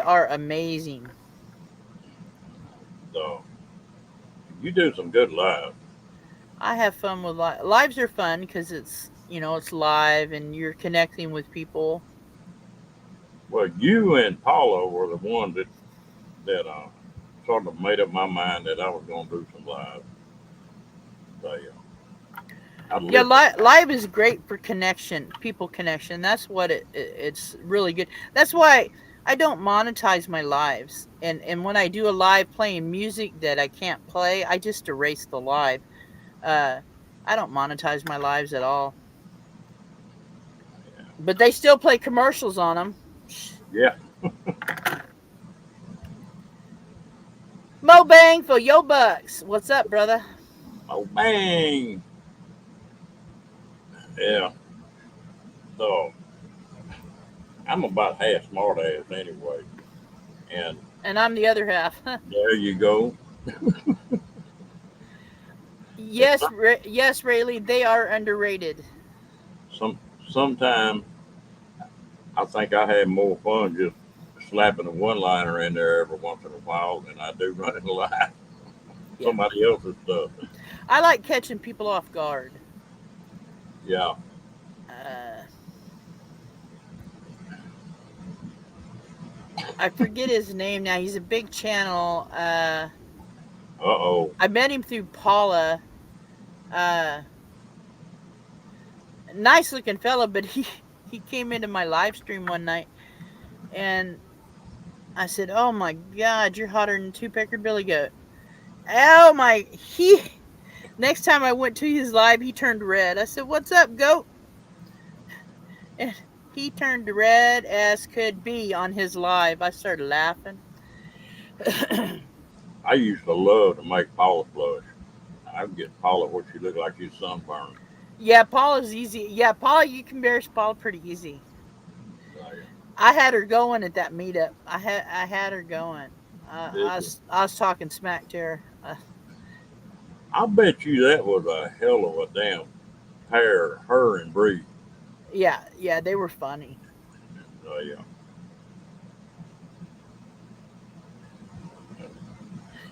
are amazing. So you do some good lives. I have fun with lives are fun because it's live and you're connecting with people. Well, you and Paula were the ones that sort of made up my mind that I was going to do some lives. So, yeah. I'd Yeah, listen. live is great for connection, people connection. That's what it's really good. That's why I don't monetize my lives. And when I do a live playing music that I can't play, I just erase the live. Uh, I don't monetize my lives at all. But they still play commercials on them. Yeah. Mo bang for yo bucks. What's up, brother? Oh bang. Yeah. So I'm about half smart ass anyway. And And I'm the other half. there you go. And Yes, yes, Rayleigh, they are underrated. some sometime I think I had more fun just slapping a one liner in there every once in a while than I do running a line Yeah, somebody else's stuff. I like catching people off guard. Yeah. Uh, I forget his name now. He's a big channel. Uh oh. I met him through Paula. Uh, nice looking fella, but he came into my live stream one night, and I said, "Oh my God, you're hotter than two pecker Billy Goat." Oh my, he. Next time I went to his live, he turned red. I said, "What's up, goat?" And he turned red as could be on his live. I started laughing. I used to love to make Paula flush. I'd get Paula where she looked like she's sunburned. Yeah, Paula's easy. Yeah, Paula, you can embarrass Paula pretty easy. Like, I had her going at that meetup. I had her going. did you? I was talking smack to her. I bet you that was a hell of a damn pair, her and Bree. Yeah, they were funny. Yeah.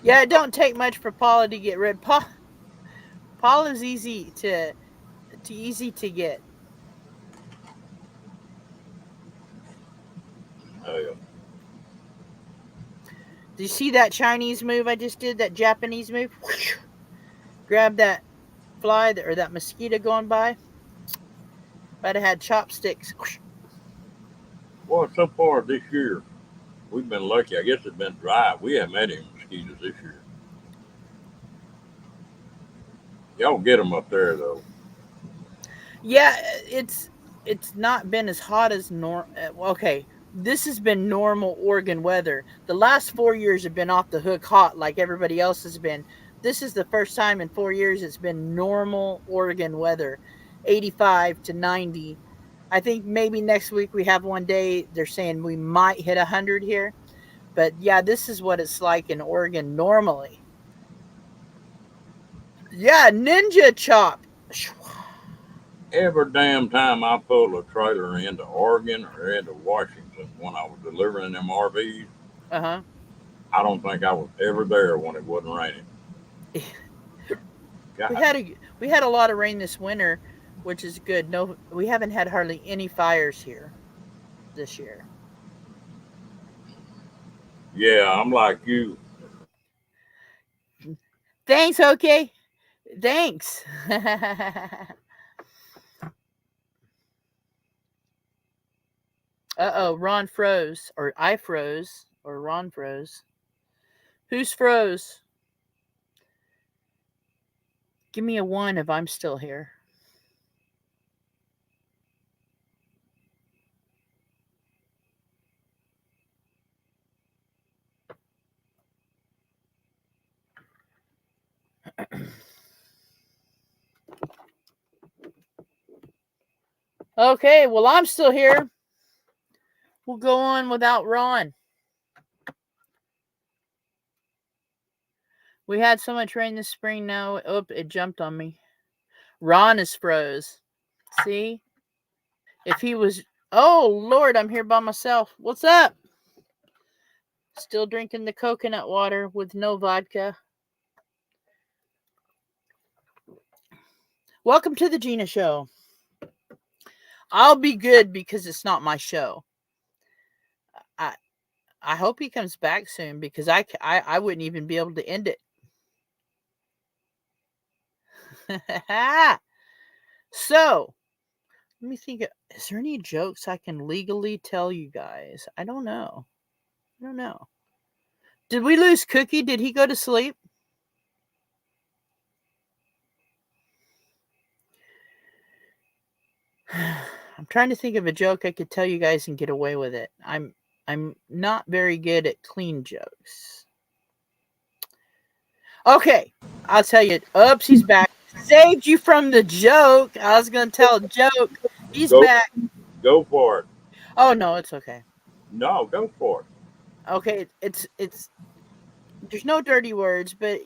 Yeah, it don't take much for Paula to get rid. Paula's easy to get. Yeah. Do you see that Chinese move I just did? That Japanese move? Grab that fly or that mosquito going by. If I'd have had chopsticks. Well, so far this year, we've been lucky. I guess it's been dry. We haven't had any mosquitoes this year. Y'all get them up there, though. Yeah, it's not been as hot as okay, this has been normal Oregon weather. The last 4 years have been off the hook hot, like everybody else has been. This is the first time in 4 years it's been normal Oregon weather, 85 to 90. I think maybe next week we have one day they're saying we might hit 100 here, but yeah, this is what it's like in Oregon normally. Yeah, ninja chop. Every damn time I pull a trailer into Oregon or into Washington when I was delivering them RVs, Uh huh. I don't think I was ever there when it wasn't raining. We God, had a lot of rain this winter, which is good. No, we haven't had hardly any fires here this year. yeah, I'm like you. Thanks, okay. Thanks. Uh-oh, Ron froze, or I froze, or Ron froze. Who's froze? Give me a one if I'm still here. Okay, well, I'm still here. We'll go on without Ron. We had so much rain this spring now. Oh, it jumped on me. Ron is froze. See? If he was, oh Lord, I'm here by myself. What's up? Still drinking the coconut water with no vodka. Welcome to the Gina Show. I'll be good because it's not my show. I I hope he comes back soon because I wouldn't even be able to end it. So let me think. Is there any jokes I can legally tell you guys? I don't know. I don't know. Did we lose Cookie? Did he go to sleep? I'm trying to think of a joke I could tell you guys and get away with it. I'm not very good at clean jokes. Okay, I'll tell you. Oops, he's back. Saved you from the joke. I was gonna tell a joke. He's Go, back. go for it. Oh no, it's okay. No, go for it. Okay, it's there's no dirty words, but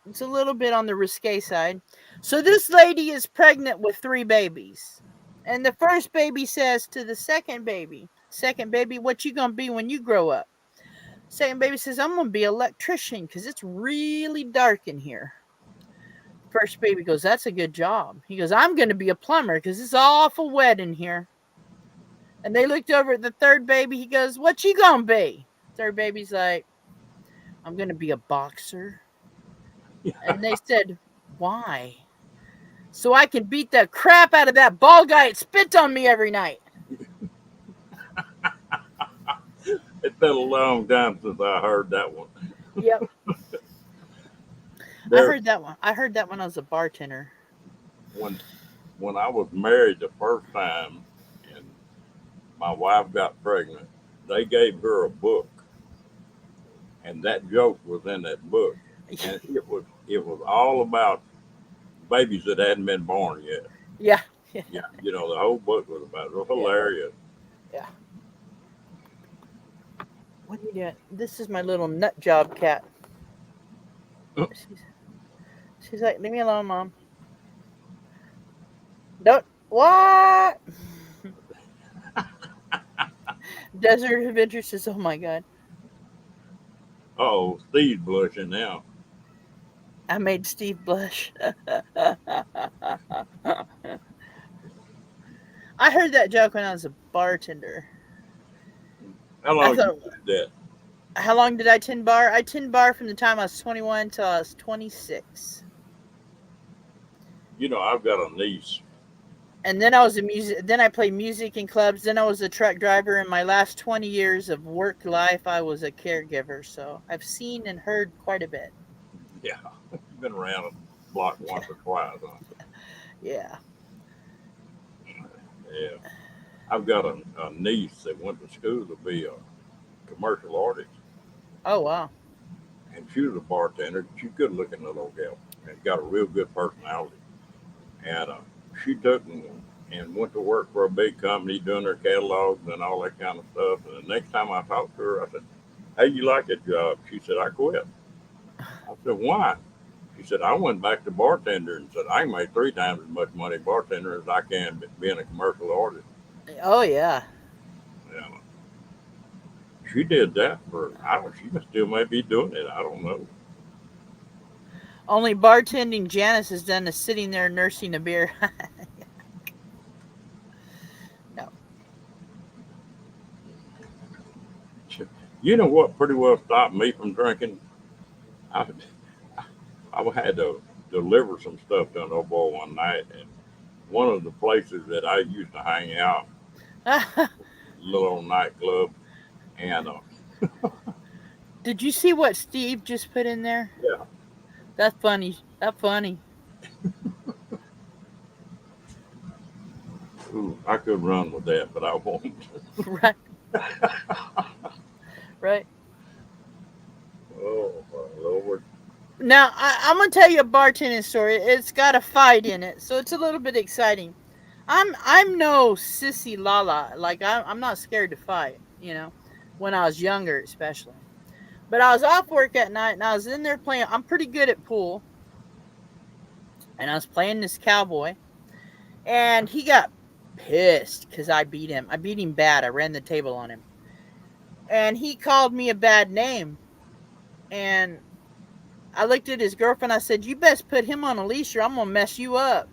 it's a little bit on the risque side. So this lady is pregnant with 3 babies. And the first baby says to the second baby, what you gonna be when you grow up? Second baby says, I'm gonna be an electrician because it's really dark in here. First baby goes, that's a good job. He goes, I'm gonna be a plumber because it's awful wet in here. And they looked over at the third baby. He goes, what you gonna be? Third baby's like, I'm gonna be a boxer. And they said, why? So I can beat the crap out of that bald guy that spits on me every night. It's been a long time since I heard that one. Yep. I There, heard that one. I heard that when I was a bartender. when when I was married the first time, and my wife got pregnant, they gave her a book, and that joke was in that book, and it was all about babies that hadn't been born yet. Yeah. Yeah, the whole book was about it. It was Yeah. hilarious. Yeah. What are you doing? This is my little nut job cat. She's, she's like, leave me alone, mom. Don't. What? Desert Adventure says, oh my God. Oh, Steve's blushing now. I made Steve blush. I heard that joke when I was a bartender. How I long you thought, did that? how long did I tend bar? I tend bar from the time I was 21 till I was 26. I've got a niece. And then I was a music. Then I played music in clubs. Then I was a truck driver. In my last 20 years of work life, I was a caregiver. So I've seen and heard quite a bit. Yeah, you've been around the block once or twice. Huh? Yeah. Yeah, I've got a niece that went to school to be a commercial artist, Oh wow. and she was a bartender. She's a good-looking little girl, and got a real good personality. And she took and went to work for a big company doing their catalogs and all that kind of stuff. And the next time I talked to her, I said, "Hey, you like that job?" She said, "I quit." I said, "Why?" She said, "I went back to bartender and said I can make 3 times as much money bartender as I can being a commercial artist." Oh yeah. And she did that for, I don't. She still may be doing it. I don't know. Only bartending Janice has done is sitting there nursing a beer. No. You know what? Pretty well stopped me from drinking. I I had to deliver some stuff to an old boy one night, and one of the places that I used to hang out, little old nightclub, and Did you see what Steve just put in there? yeah, That's funny. That's funny. ooh, I could run with that, but I won't. Right. Right. Oh my lord! Now I'm gonna tell you a bartending story. It's got a fight in it, so it's a little bit exciting. I'm no sissy lala. Like I'm not scared to fight. When I was younger, especially. But I was off work at night, and I was in there playing. I'm pretty good at pool, and I was playing this cowboy, and he got pissed because I beat him. I beat him bad. I ran the table on him, and he called me a bad name. And I looked at his girlfriend. I said, "You best put him on a leash, or I'm gonna mess you up."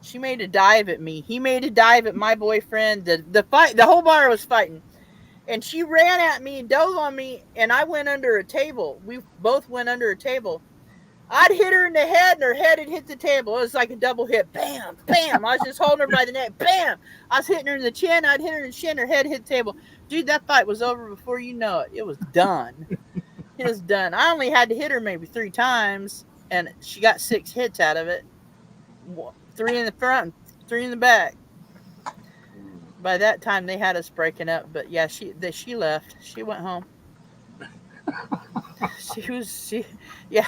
She made a dive at me. He made a dive at my boyfriend. The fight, the whole bar was fighting, and she ran at me and dove on me, and I went under a table. We both went under a table. I'd hit her in the head, and her head had hit the table. It was like a double hit. Bam, bam. I was just holding her by the neck. Bam. I was hitting her in the chin. I'd hit her in the chin. Her head hit the table. Dude, that fight was over before you know it. It was done. It was done. I only had to hit her maybe 3 times, and she got 6 hits out of it. 3 in the front, and 3 in the back. By that time, they had us breaking up. But yeah, she left. She went home. She yeah.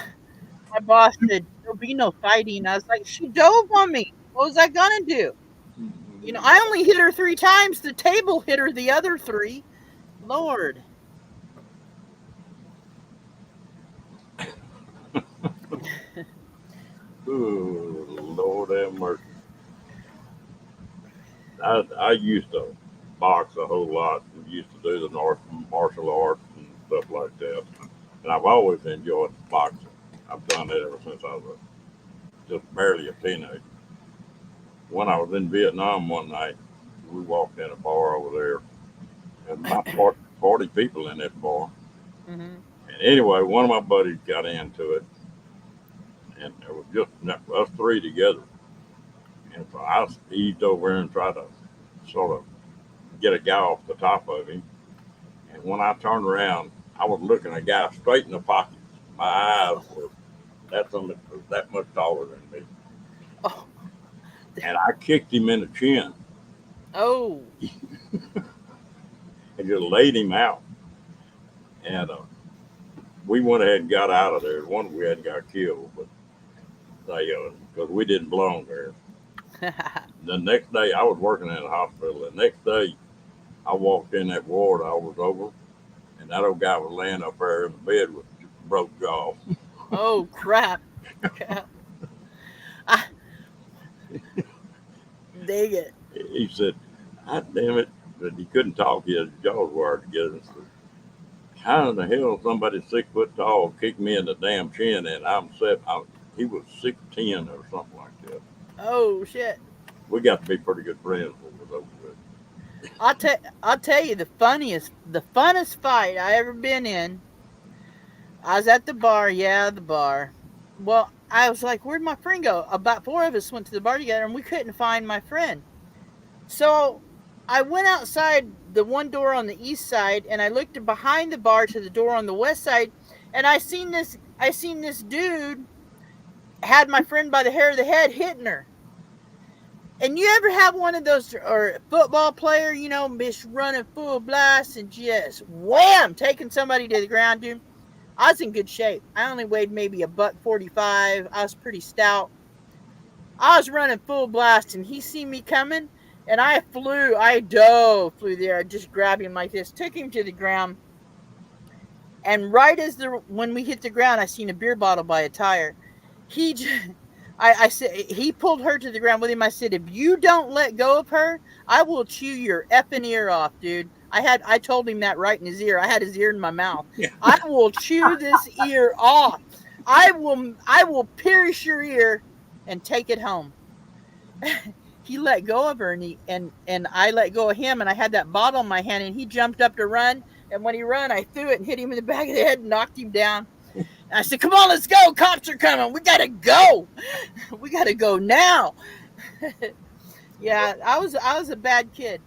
My boss said there'll be no fighting. I was like, she dove on me. What was I gonna do? I only hit her 3 times. The table hit her the other 3. Lord. Ooh, Lord have mercy. I used to box a whole lot and used to do the North martial arts and stuff like that. And I've always enjoyed boxing. I've done it ever since I was just barely a teenager. When I was in Vietnam one night, we walked in a bar over there, and about 40 people in that bar. Mm-hmm. And anyway, one of my buddies got into it, and there was just us three together. And so I eased over and tried to sort of get a guy off the top of him. And when I turned around, I was looking a guy straight in the pockets. My eyes were that much taller than me. Oh, And I kicked him in the chin oh, and just laid him out. And we went ahead and got out of there. One we hadn't got killed, but because we didn't belong there. The next day, I was working in the hospital. The next day, I walked in that ward I was over, and that old guy was laying up there in the bed with broke jaw. oh, crap. Crap. Ah, dang it. He said, "God damn it!" But he couldn't talk. His jaws wired together. So, how in the hell somebody 6 foot tall kicked me in the damn chin, and he was 6'10" or something like that. Oh, shit. We got to be pretty good friends when it was over with. I'll tell you the funnest fight I ever been in. I was at the bar. Yeah, the bar. Well, I was like, where'd my friend go? About 4 of us went to the bar together, and we couldn't find my friend. So I went outside the one door on the east side, and I looked behind the bar to the door on the west side, and I seen this dude had my friend by the hair of the head hitting her. And you ever have one of those, or a football player, just running full blast and just wham, taking somebody to the ground, dude? I was in good shape. I only weighed maybe a buck 45. I was pretty stout. I was running full blast, and he seen me coming, and flew there. I just grabbed him like this, took him to the ground, and right as when we hit the ground, I seen a beer bottle by a tire. He just, I said, he pulled her to the ground with him. I said, if you don't let go of her, I will chew your effing ear off, dude. I told him that right in his ear. I had his ear in my mouth. I will chew this ear off. I will pierce your ear and take it home. He let go of her, and I let go of him, and I had that bottle in my hand, and he jumped up to run, and when he ran, I threw it and hit him in the back of the head and knocked him down. And I said, come on, let's go. Cops are coming. We got to go. We got to go now. Yeah, I was a bad kid.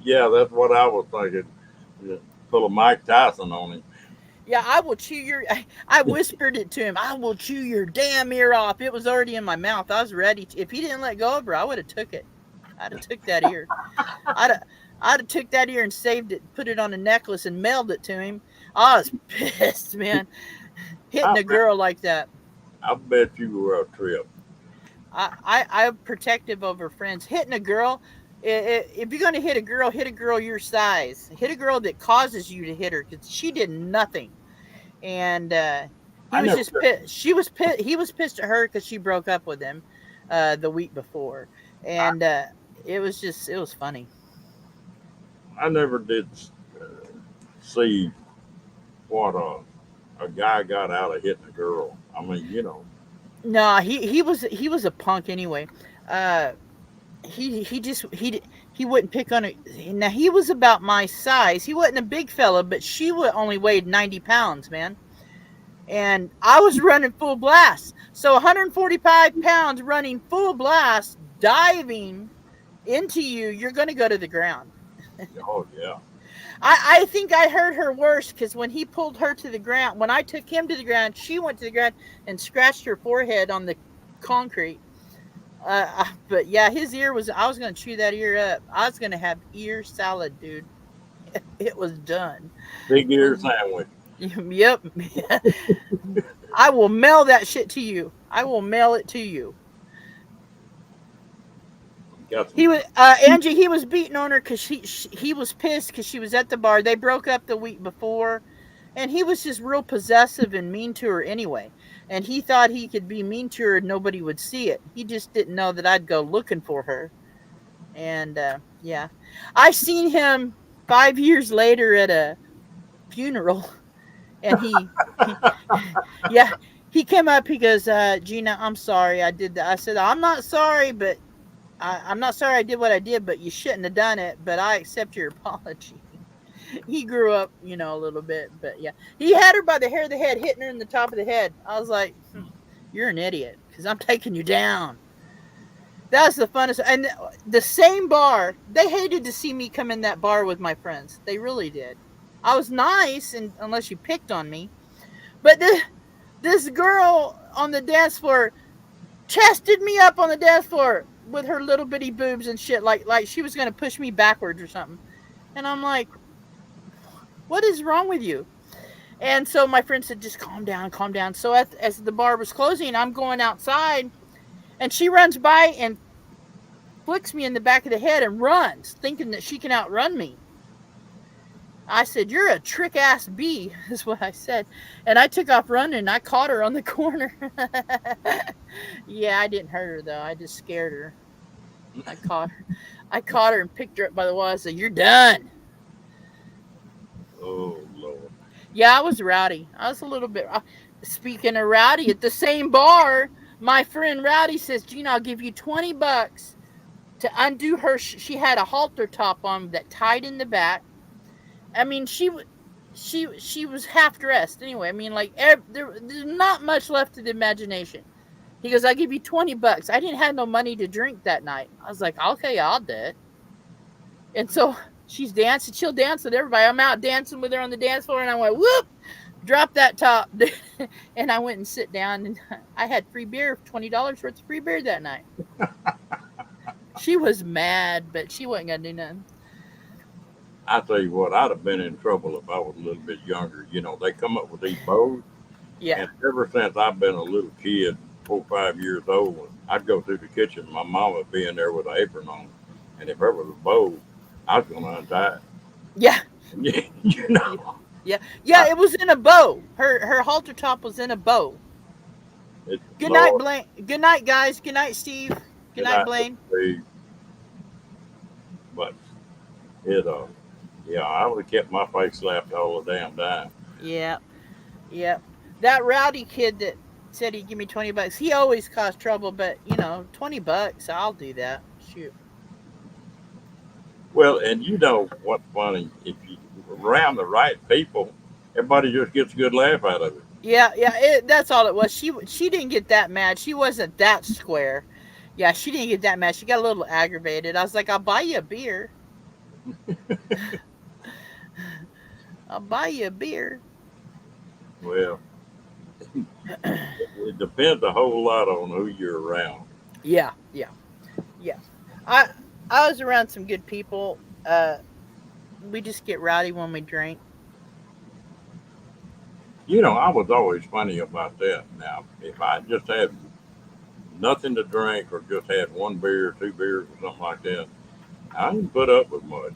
Yeah, that's what I was thinking. Yeah, pull a Mike Tyson on him. Yeah, I will chew your. I whispered it to him. I will chew your damn ear off. It was already in my mouth. I was ready. If he didn't let go of her, I would have took it. I'd have took that ear. I'd have, I'd have took that ear and saved it, put it on a necklace, and mailed it to him. I was pissed, man, hitting I a bet, girl like that. I bet you were a trip. I'm protective over friends. Hitting a girl, if you're going to hit a girl your size. Hit a girl that causes you to hit her because she did nothing. And he I was never, just pissed. She was pissed. He was pissed at her because she broke up with him the week before, I, and it was funny. I never did uh, see what a guy got out of hitting a girl. I mean, No, he was a punk anyway. Uh, he just he wouldn't pick on it. Now he was about my size. He wasn't a big fella, but she only weighed 90 pounds, man. and I was running full blast. So 145 pounds running full blast, diving into you, you're going to go to the ground. Oh yeah. I think I hurt her worse because when he pulled her to the ground, when I took him to the ground, she went to the ground and scratched her forehead on the concrete. But yeah, his ear was, I was going to chew that ear up. I was going to have ear salad, dude. It was done. Big ear sandwich. Yep. I will mail that shit to you. I will mail it to you. Got some. He was Angie. He was beating on her because he was pissed because she was at the bar. They broke up the week before, and he was just real possessive and mean to her anyway. And he thought he could be mean to her and nobody would see it. He just didn't know that I'd go looking for her. And yeah, I seen him 5 years later at a funeral, and he yeah, he came up. He goes, Gina, I'm sorry I did that. I said, I'm not sorry, but I'm not sorry I did what I did, but you shouldn't have done it. But I accept your apology. He grew up, a little bit, but yeah, he had her by the hair of the head, hitting her in the top of the head. I was like, you're an idiot because I'm taking you down. That's the funnest. And the same bar, they hated to see me come in that bar with my friends. They really did. I was nice, and unless you picked on me, but this girl on the dance floor chested me up on the dance floor with her little bitty boobs and shit, like she was gonna push me backwards or something. And I'm like, what is wrong with you? And so my friend said, just calm down, calm down. So as the bar was closing, I'm going outside, and she runs by and flicks me in the back of the head and runs, thinking that she can outrun me. I said, you're a trick ass bee, is what I said. And I took off running. I caught her on the corner. Yeah, I didn't hurt her, though. I just scared her. I caught her. I caught her and picked her up by the wall. I said, you're done. Oh Lord. Yeah, I was rowdy. I was a little bit. Speaking of rowdy, at the same bar, my friend Rowdy says, Gina, I'll give you $20 to undo her. She had a halter top on that tied in the back. I mean, she was half dressed anyway. I mean, like there's not much left of the imagination. He goes, I'll give you $20. I didn't have no money to drink that night. I was like, okay, I'll do it. And so she's dancing. She'll dance with everybody. I'm out dancing with her on the dance floor, and I went, whoop, drop that top. And I went and sit down, and I had free beer, $20 worth of free beer that night. She was mad, but she wasn't going to do nothing. I tell you what, I'd have been in trouble if I was a little bit younger. You know, they come up with these bows, Yeah. and ever since I've been a little kid, 4 or 5 years old, I'd go through the kitchen. My mom would be in there with an apron on, and if there was a bow, I was going to untie Yeah. it. You know, Yeah. Yeah, I, it was in a bow. Her halter top was in a bow. it's Good night, Lord, Blaine. Good night, guys. Good night, Steve. Good and night, I Blaine. see, but it, yeah, I would have kept my face slapped all the damn time. Yeah. Yeah. That rowdy kid that said he'd give me $20, he always caused trouble, but $20, I'll do that. Shoot. Well, and you know what's funny? If you around the right people, everybody just gets a good laugh out of it. Yeah, yeah, that's all it was. She didn't get that mad. She wasn't that square. Yeah, she didn't get that mad. She got a little aggravated. I was like, I'll buy you a beer. I'll buy you a beer. Well, it depends a whole lot on who you're around. Yeah, yeah, yeah. I I was around some good people. We just get rowdy when we drink. You know, I was always funny about that. Now, if I just had nothing to drink or just had one beer, two beers, or something like that, I didn't put up with much.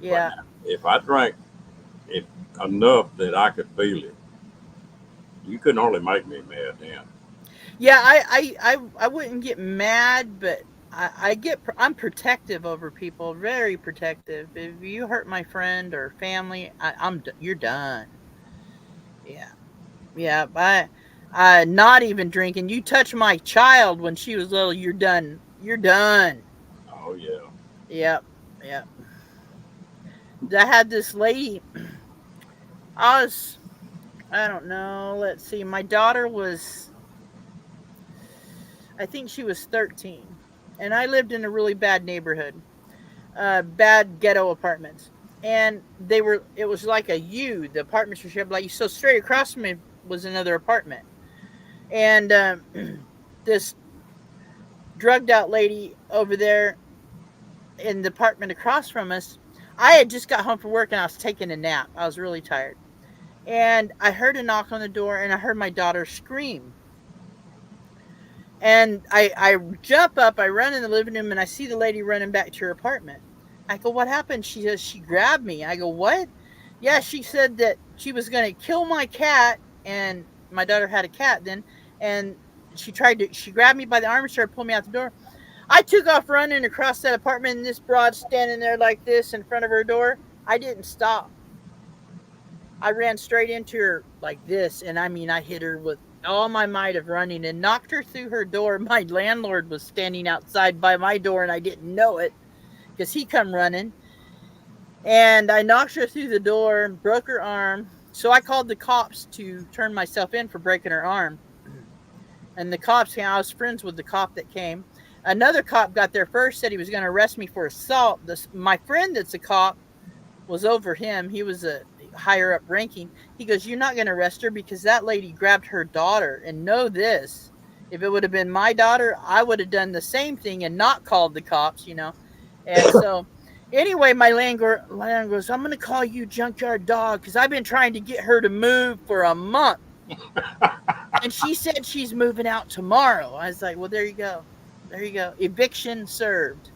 But Yeah, now, if I drank it enough that I could feel it, you couldn't hardly make me mad then. yeah. I wouldn't get mad, but I'm protective over people. Very protective. If you hurt my friend or family, you're done. Yeah, yeah. I not even drinking. You touch my child when she was little, you're done. You're done. Oh yeah. Yep, yep. I had this lady. I was I don't know. Let's see. My daughter was, I think she was 13. And I lived in a really bad neighborhood, bad ghetto apartments. And it was like a U. The apartments were shaped like you. So straight across from me was another apartment. And this drugged out lady over there in the apartment across from us, I had just got home from work and I was taking a nap. I was really tired. And I heard a knock on the door and I heard my daughter scream. And I jump up, I run in the living room, and I see the lady running back to her apartment. I go, "What happened?" She says, "She grabbed me." I go, "What?" Yeah, she said that she was going to kill my cat, and my daughter had a cat then, and she grabbed me by the arm and started pulling me out the door. I took off running across that apartment, and this broad standing there like this in front of her door. I didn't stop. I ran straight into her like this, and I mean, I hit her with all my might of running and knocked her through her door. My landlord was standing outside by my door, and I didn't know it because he come running. And I knocked her through the door, broke her arm. So I called the cops to turn myself in for breaking her arm. And the cops came. I was friends with the cop that came. Another cop got there first, said he was going to arrest me for assault. My friend that's a cop was over him. He was a higher up ranking. He goes, "You're not going to arrest her because that lady grabbed her daughter. And know this, if it would have been my daughter, I would have done the same thing and not called the cops. And so, anyway, my landlord goes, "I'm going to call you junkyard dog because I've been trying to get her to move for a month. And she said she's moving out tomorrow." I was like, "Well, there you go. There you go. Eviction served."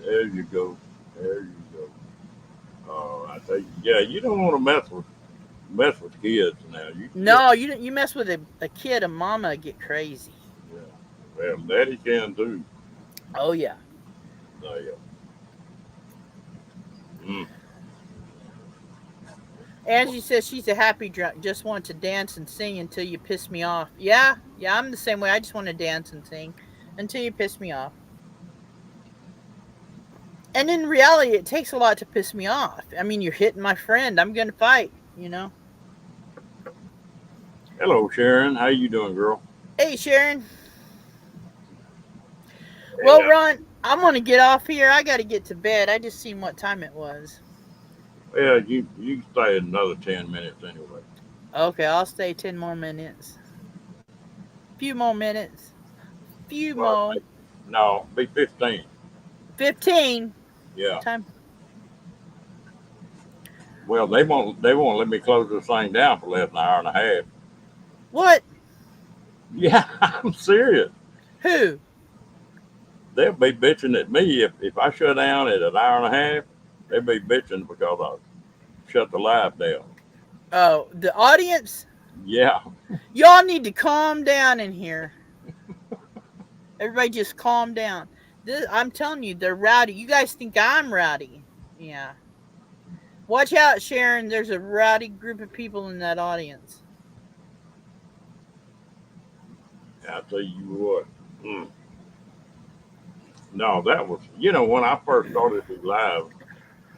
There you go. There you go. I tell you, yeah, you don't want to mess with kids now. You No, you mess with a kid, a mama get crazy. yeah. Well, daddy can too. Oh yeah. So, yeah. Mm. Angie says she's a happy drunk, just want to dance and sing until you piss me off. Yeah, yeah, I'm the same way. I just want to dance and sing until you piss me off. And in reality, it takes a lot to piss me off. I mean, you're hitting my friend. I'm gonna fight. Hello, Sharon. How you doing, girl? Hey, Sharon. Well, Yeah. Ron, I'm gonna get off here. I got to get to bed. I just seen what time it was. Well, you stay another 10 minutes anyway. Okay, I'll stay 10 more minutes. Few more minutes. Few Well, more. no, be 15. 15. Yeah. What time? Well, they won't let me close this thing down for less than an hour and a half. What? Yeah, I'm serious. Who? They'll be bitching at me if I shut down at an hour and a half. They'll be bitching because I shut the live down. Oh, the audience? Yeah. Y'all need to calm down in here. Everybody just calm down. I'm telling you, they're rowdy. You guys think I'm rowdy. Yeah. Watch out, Sharon. There's a rowdy group of people in that audience. I tell you what. Mm. No, that was when I first started to do live,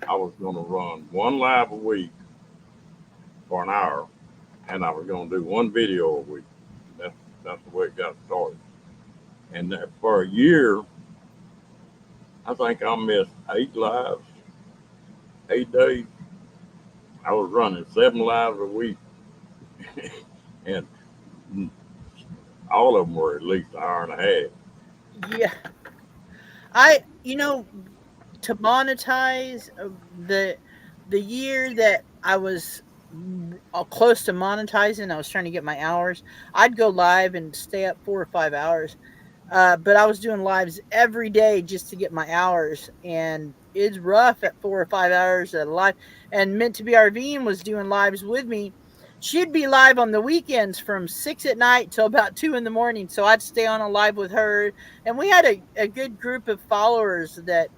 I was going to run one live a week for an hour, and I was going to do one video a week. That's that's the way it got started. And for a year, I think I missed 8 lives, 8 days. I was running 7 lives a week, and all of them were at least an hour and a half. Yeah. I to monetize the year that I was close to monetizing, I was trying to get my hours. I'd go live and stay up 4 or 5 hours. But I was doing lives every day just to get my hours, and it's rough at 4 or 5 hours at a live. And meant to be RVing was doing lives with me. She'd be live on the weekends from 6 at night till about 2 in the morning. So I'd stay on a live with her, and we had a good group of followers that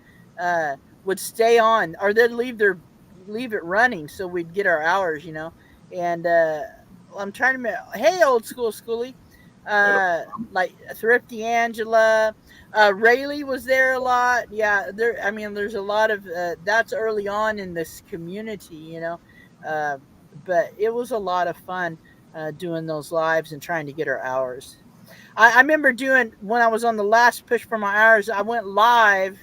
would stay on, or they'd leave it running, so we'd get our hours. And I'm trying to remember. Hey, old school schoolie. Hello. Like Thrifty Angela, Rayleigh was there a lot. Yeah, there. I mean, there's a lot of that's early on in this community. Uh, but it was a lot of fun. doing those lives and trying to get our hours. I remember doing when I was on the last push for my hours. I went live.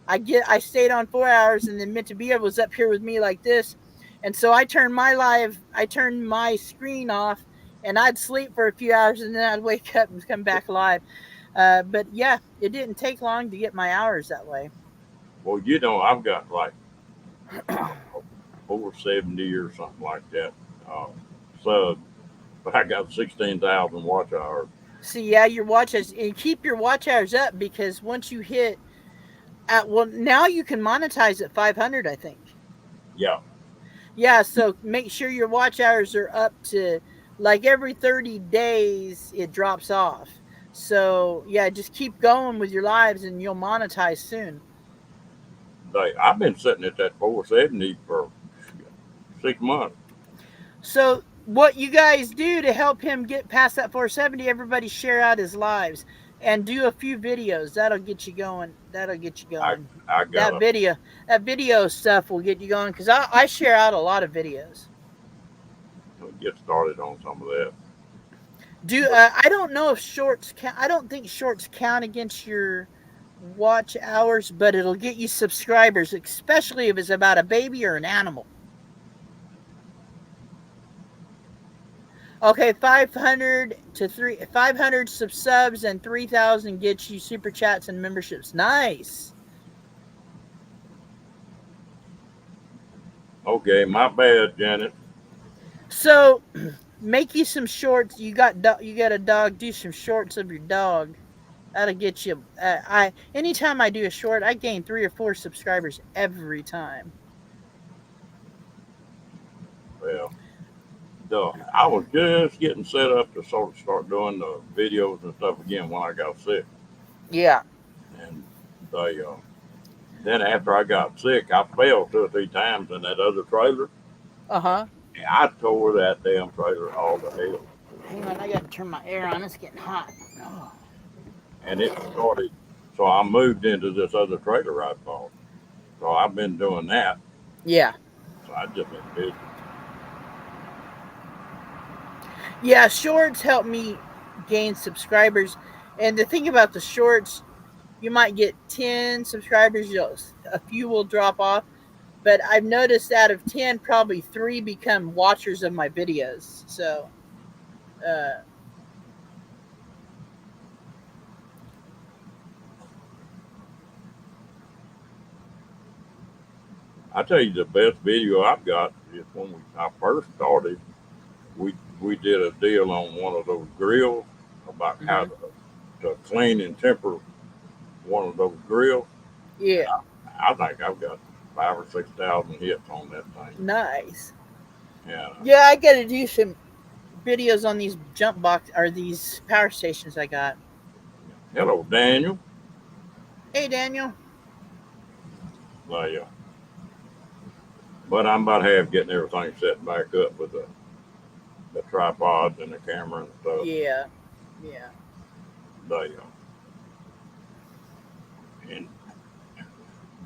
I stayed on 4 hours, and then Mintabia was up here with me like this, and so I turned my screen off, and I'd sleep for a few hours, and then I'd wake up and come back live. But yeah, it didn't take long to get my hours that way. Well, I've got like I don't know 470 or something like that uh, sub, but I got 16,000 watch hours. See, yeah, your watch hours and keep your watch hours up because once you hit at well now you can monetize at 500, I think. Yeah, Yeah, so make sure your watch hours are up to like every 30 days it drops off. So, yeah, just keep going with your lives and you'll monetize soon. I've been sitting at that 470 for 6 months. So, what you guys do to help him get past that 470, everybody share out his lives and do a few videos. That'll get you going. That'll get you I going. I That gotta video, that video stuff will get you going because I share out a lot of videos. get started on some of that. Do But I don't know if shorts count. I don't think shorts count against your watch hours, but it'll get you subscribers, especially if it's about a baby or an animal. Okay, 500 subs and 3,000 gets you super chats and memberships. Nice. okay, my bad, Janet. So make you some shorts. You got a dog. Do some shorts of your dog. That'll get you. I anytime I do a short, I gain 3 or 4 subscribers every time. Well, I was just getting set up to sort of start doing the videos and stuff again when I got sick, Yeah. and they then after I got sick, I fell 2 or 3 times in that other trailer. Uh huh. And I tore that damn trailer all to hell, Hang on, I gotta turn my air on. It's getting hot. Oh. and it started. So I moved into this other trailer I bought. So I've been doing that. Yeah. So I just been busy. Yeah, shorts help me gain subscribers. And the thing about the shorts, you might get 10 subscribers, a few will drop off. But I've noticed out of 10, probably 3 become watchers of my videos. So, uh, I tell you, the best video I've got is when I first started. We did a deal on one of those grills about how mhm. to clean and temper one of those grills. And Yeah, I think I've got 5 or 6 thousand hits on that thing. nice. And Yeah, I got to do some videos on these jump box or these power stations I got. hello, Daniel. Hey, Daniel. Like, but I'm about half getting everything set back up with the tripods and the camera and stuff. Yeah, yeah. They, and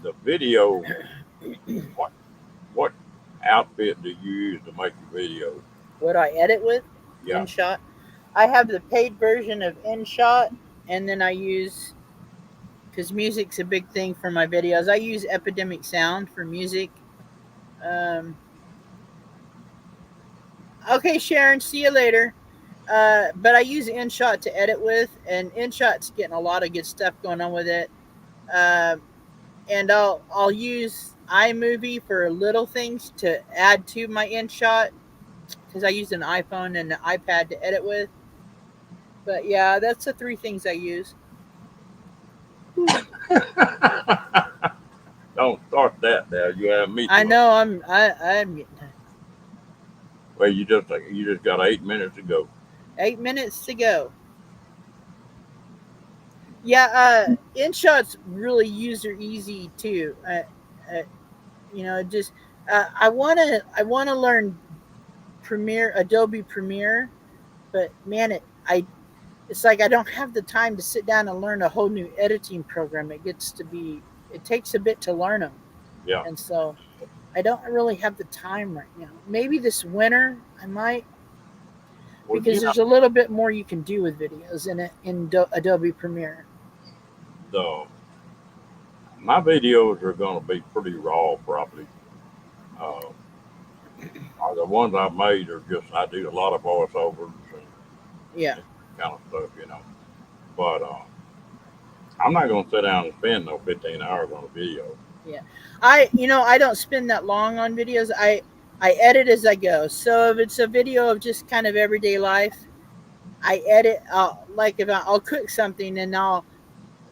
the video, what what outfit do you use to make your videos? What do I edit with? Yeah, InShot. I have the paid version of InShot, and then I use because music's a big thing for my videos. I use Epidemic Sound for music. Um, okay, Sharon, see you later. But I use InShot to edit with, and InShot's getting a lot of good stuff going on with it. Uh, and I'll use iMovie for little things to add to my InShot because I use an iPhone and an iPad to edit with. But yeah, that's the 3 things I use. don't start that now. You have me I to know I'm getting well. You just got 8 minutes to go. 8 minutes to go. Yeah, InShot's really user easy too. Uh, just I wanna learn Adobe Premiere, but man, it's like I don't have the time to sit down and learn a whole new editing program. It takes a bit to learn them, Yeah, and so I don't really have the time right now. Maybe this winter I might. Well, because there's a little bit more you can do with videos in it in Adobe Premiere. the my videos are going to be pretty raw, probably. Uh, the ones I've made are just I do a lot of voiceovers Yeah, and kind of stuff, you know. But I'm not going to sit down and spend no 15 hours on a video. yeah. I don't spend that long on videos. I edit as I go. So if it's a video of just kind of everyday life, I edit. Like if I'll cook something and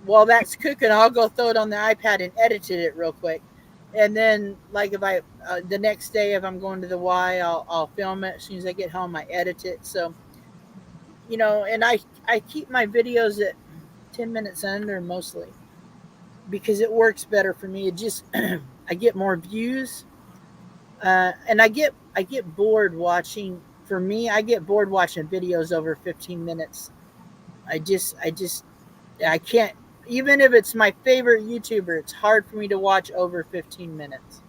while that's cooking, I'll go throw it on the iPad and edit it real quick. And then, like if I the next day if I'm going to the Y, I'll film it as soon as I get home. I edit it. So and I keep my videos at 10 minutes under mostly because it works better for me. It just I get more views, and I get bored watching. For me, I get bored watching videos over 15 minutes. I can't. Even if it's my favorite YouTuber, it's hard for me to watch over 15 minutes.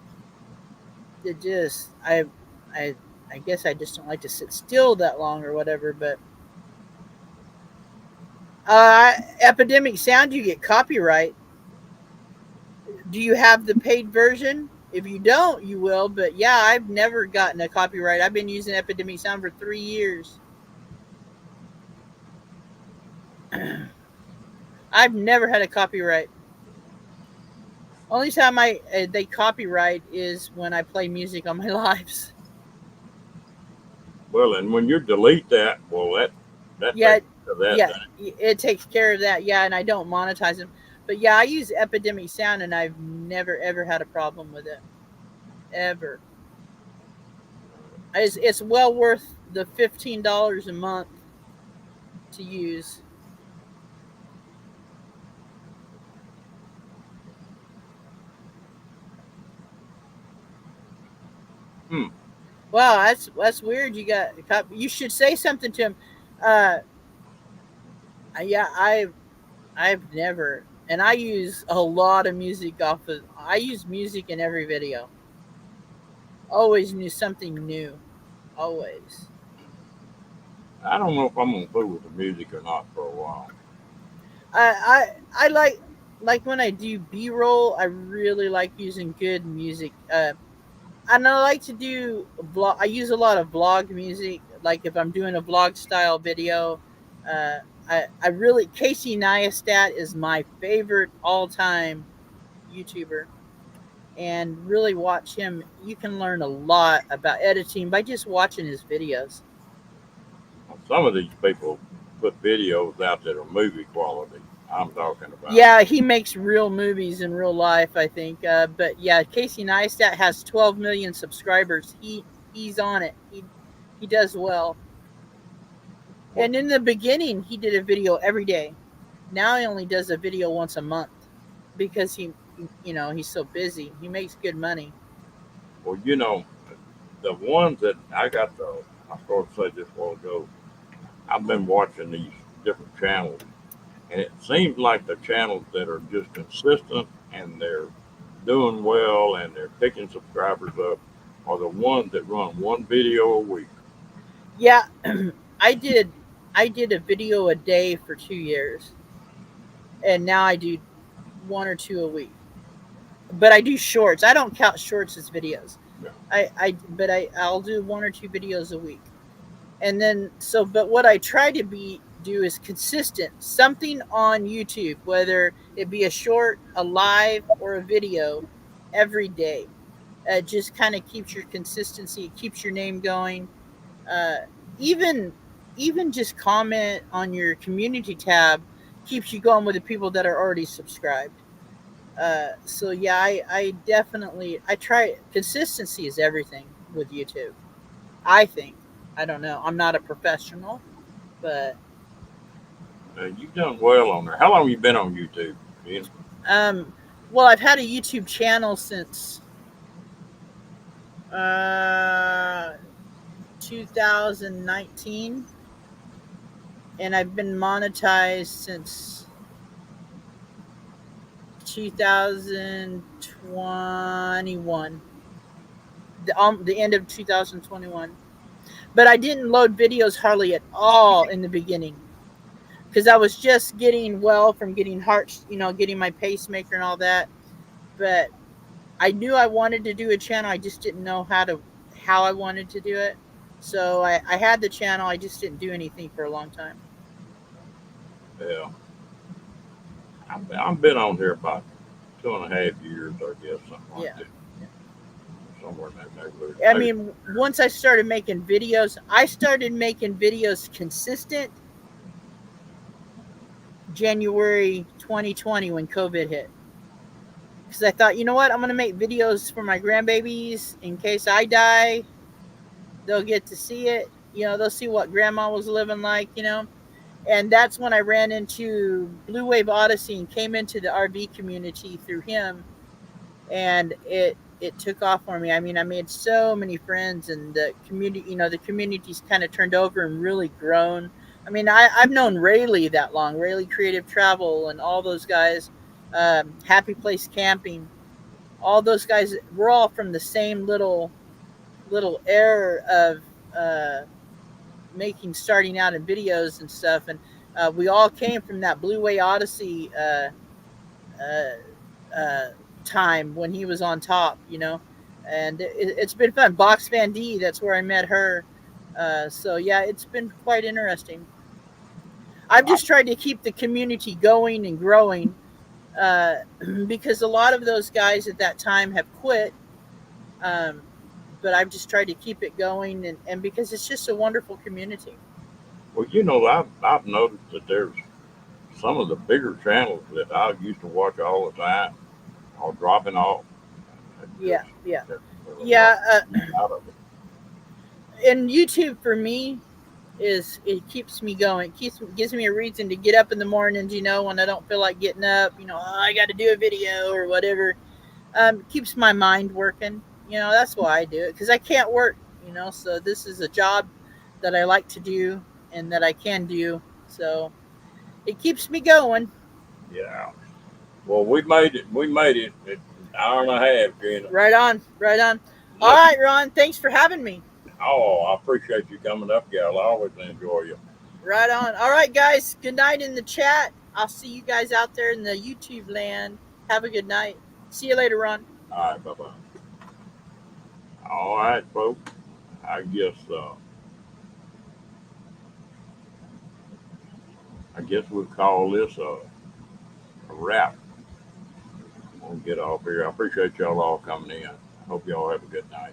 It just I I guess I just don't like to sit still that long or whatever. But Epidemic Sound, you get copyright. Do you have the paid version? If you don't, you will. But yeah, I've never gotten a copyright. I've been using Epidemic Sound for 3 years. I've never had a copyright. Only time I they copyright is when I play music on my lives. Well, and when you delete that, well, that Yeah, takes care of that. yeah, Then. it takes care of that. Yeah, and I don't monetize them. But yeah, I use Epidemic Sound, and I've never ever had a problem with it ever. It's well worth the $15 a month to use. Hmm. Wow, that's weird. You should say something to him. Uh, yeah, I've never, and I use a lot of music off of. I use music in every video. Always knew something new. Always. I don't know if I'm gonna fool with the music or not for a while. I like when I do B roll. I really like using good music. And I like to do vlog. I use a lot of vlog music. Like if I'm doing a vlog style video, uh, I really Casey Neistat is my favorite all time YouTuber, and really watch him. You can learn a lot about editing by just watching his videos. Some of these people put videos out that are movie quality. I'm talking about. Yeah, he makes real movies in real life, I think. But yeah, Casey Neistat has 12 million subscribers. He's on it. He does well. Well, And in the beginning, he did a video every day. Now he only does a video once a month because he's so busy. He makes good money. well, the ones that I got the I started to say this a while ago. I've been watching these different channels, and it seems like the channels that are just consistent and they're doing well and they're picking subscribers up are the ones that run one video a week. Yeah, I did. I did a video a day for 2 years, and now I do one or two a week. But I do shorts. I don't count shorts as videos. Yeah. I'll do one or two videos a week. And then but what I try to be do is consistent. Something on YouTube, whether it be a short, a live, or a video, every day. Just kind of keeps your consistency. It keeps your name going. Uh, even even just comment on your community tab keeps you going with the people that are already subscribed. So yeah, I definitely I try consistency is everything with YouTube. I think. I don't know. I'm not a professional, but You've done well on there. How long have you been on YouTube? Ian? um well, I've had a YouTube channel since uh 2019, and I've been monetized since 2021. The end of 2021. But I didn't load videos hardly at all in the beginning because I was just getting well from getting hearts, getting my pacemaker and all that. But I knew I wanted to do a channel. I just didn't know how I wanted to do it. So I had the channel. I just didn't do anything for a long time. Yeah, I've been on here about 2.5 years, I guess, something like Yeah. that, somewhere in that neighborhood. I Maybe. mean, once I started making videos, I started making videos consistent January 2020 when COVID hit. Because I thought, you know what, I'm going to make videos for my grandbabies in case I die. They'll get to see it. They'll see what grandma was living like. And that's when I ran into Blue Wave Odyssey and came into the RV community through him, and it took off for me. I mean, I made so many friends, and the community's kind of turned over and really grown. I mean, I've known Rayleigh that long, Rayleigh Creative Travel, and all those guys, Happy Place Camping, all those guys. We're all from the same little era of uh, starting out in videos and stuff, and we all came from that Blue Way Odyssey uh, time when he was on top. And it's been fun. Box Van D, that's where I met her. So yeah, it's been quite interesting. I've I, just tried to keep the community going and growing, uh, because a lot of those guys at that time have quit. Um, but I've just tried to keep it going, and because it's just a wonderful community. well, I've noticed that there's some of the bigger channels that I used to watch all the time are dropping off. And Yeah, just yeah, there's a lot yeah. out of it. And YouTube for me is it keeps me going. It gives me a reason to get up in the mornings. When I don't feel like getting up. Oh, I got to do a video or whatever. Keeps my mind working. That's why I do it because I can't work. So this is a job that I like to do and that I can do. So it keeps me going. Yeah. Well, we made it. We made it. It's an hour and a half, Gina. Right on, right on. All Listen, right, Ron. Thanks for having me. oh, I appreciate you coming up, gal. I always enjoy you. Right on. All right, guys. Good night in the chat. I'll see you guys out there in the YouTube land. Have a good night. See you later, Ron. All right, bye bye. All right, folks. I guess uh, I guess we'll call this a wrap. I'm gonna get off here. I appreciate y'all all coming in. I hope y'all have a good night.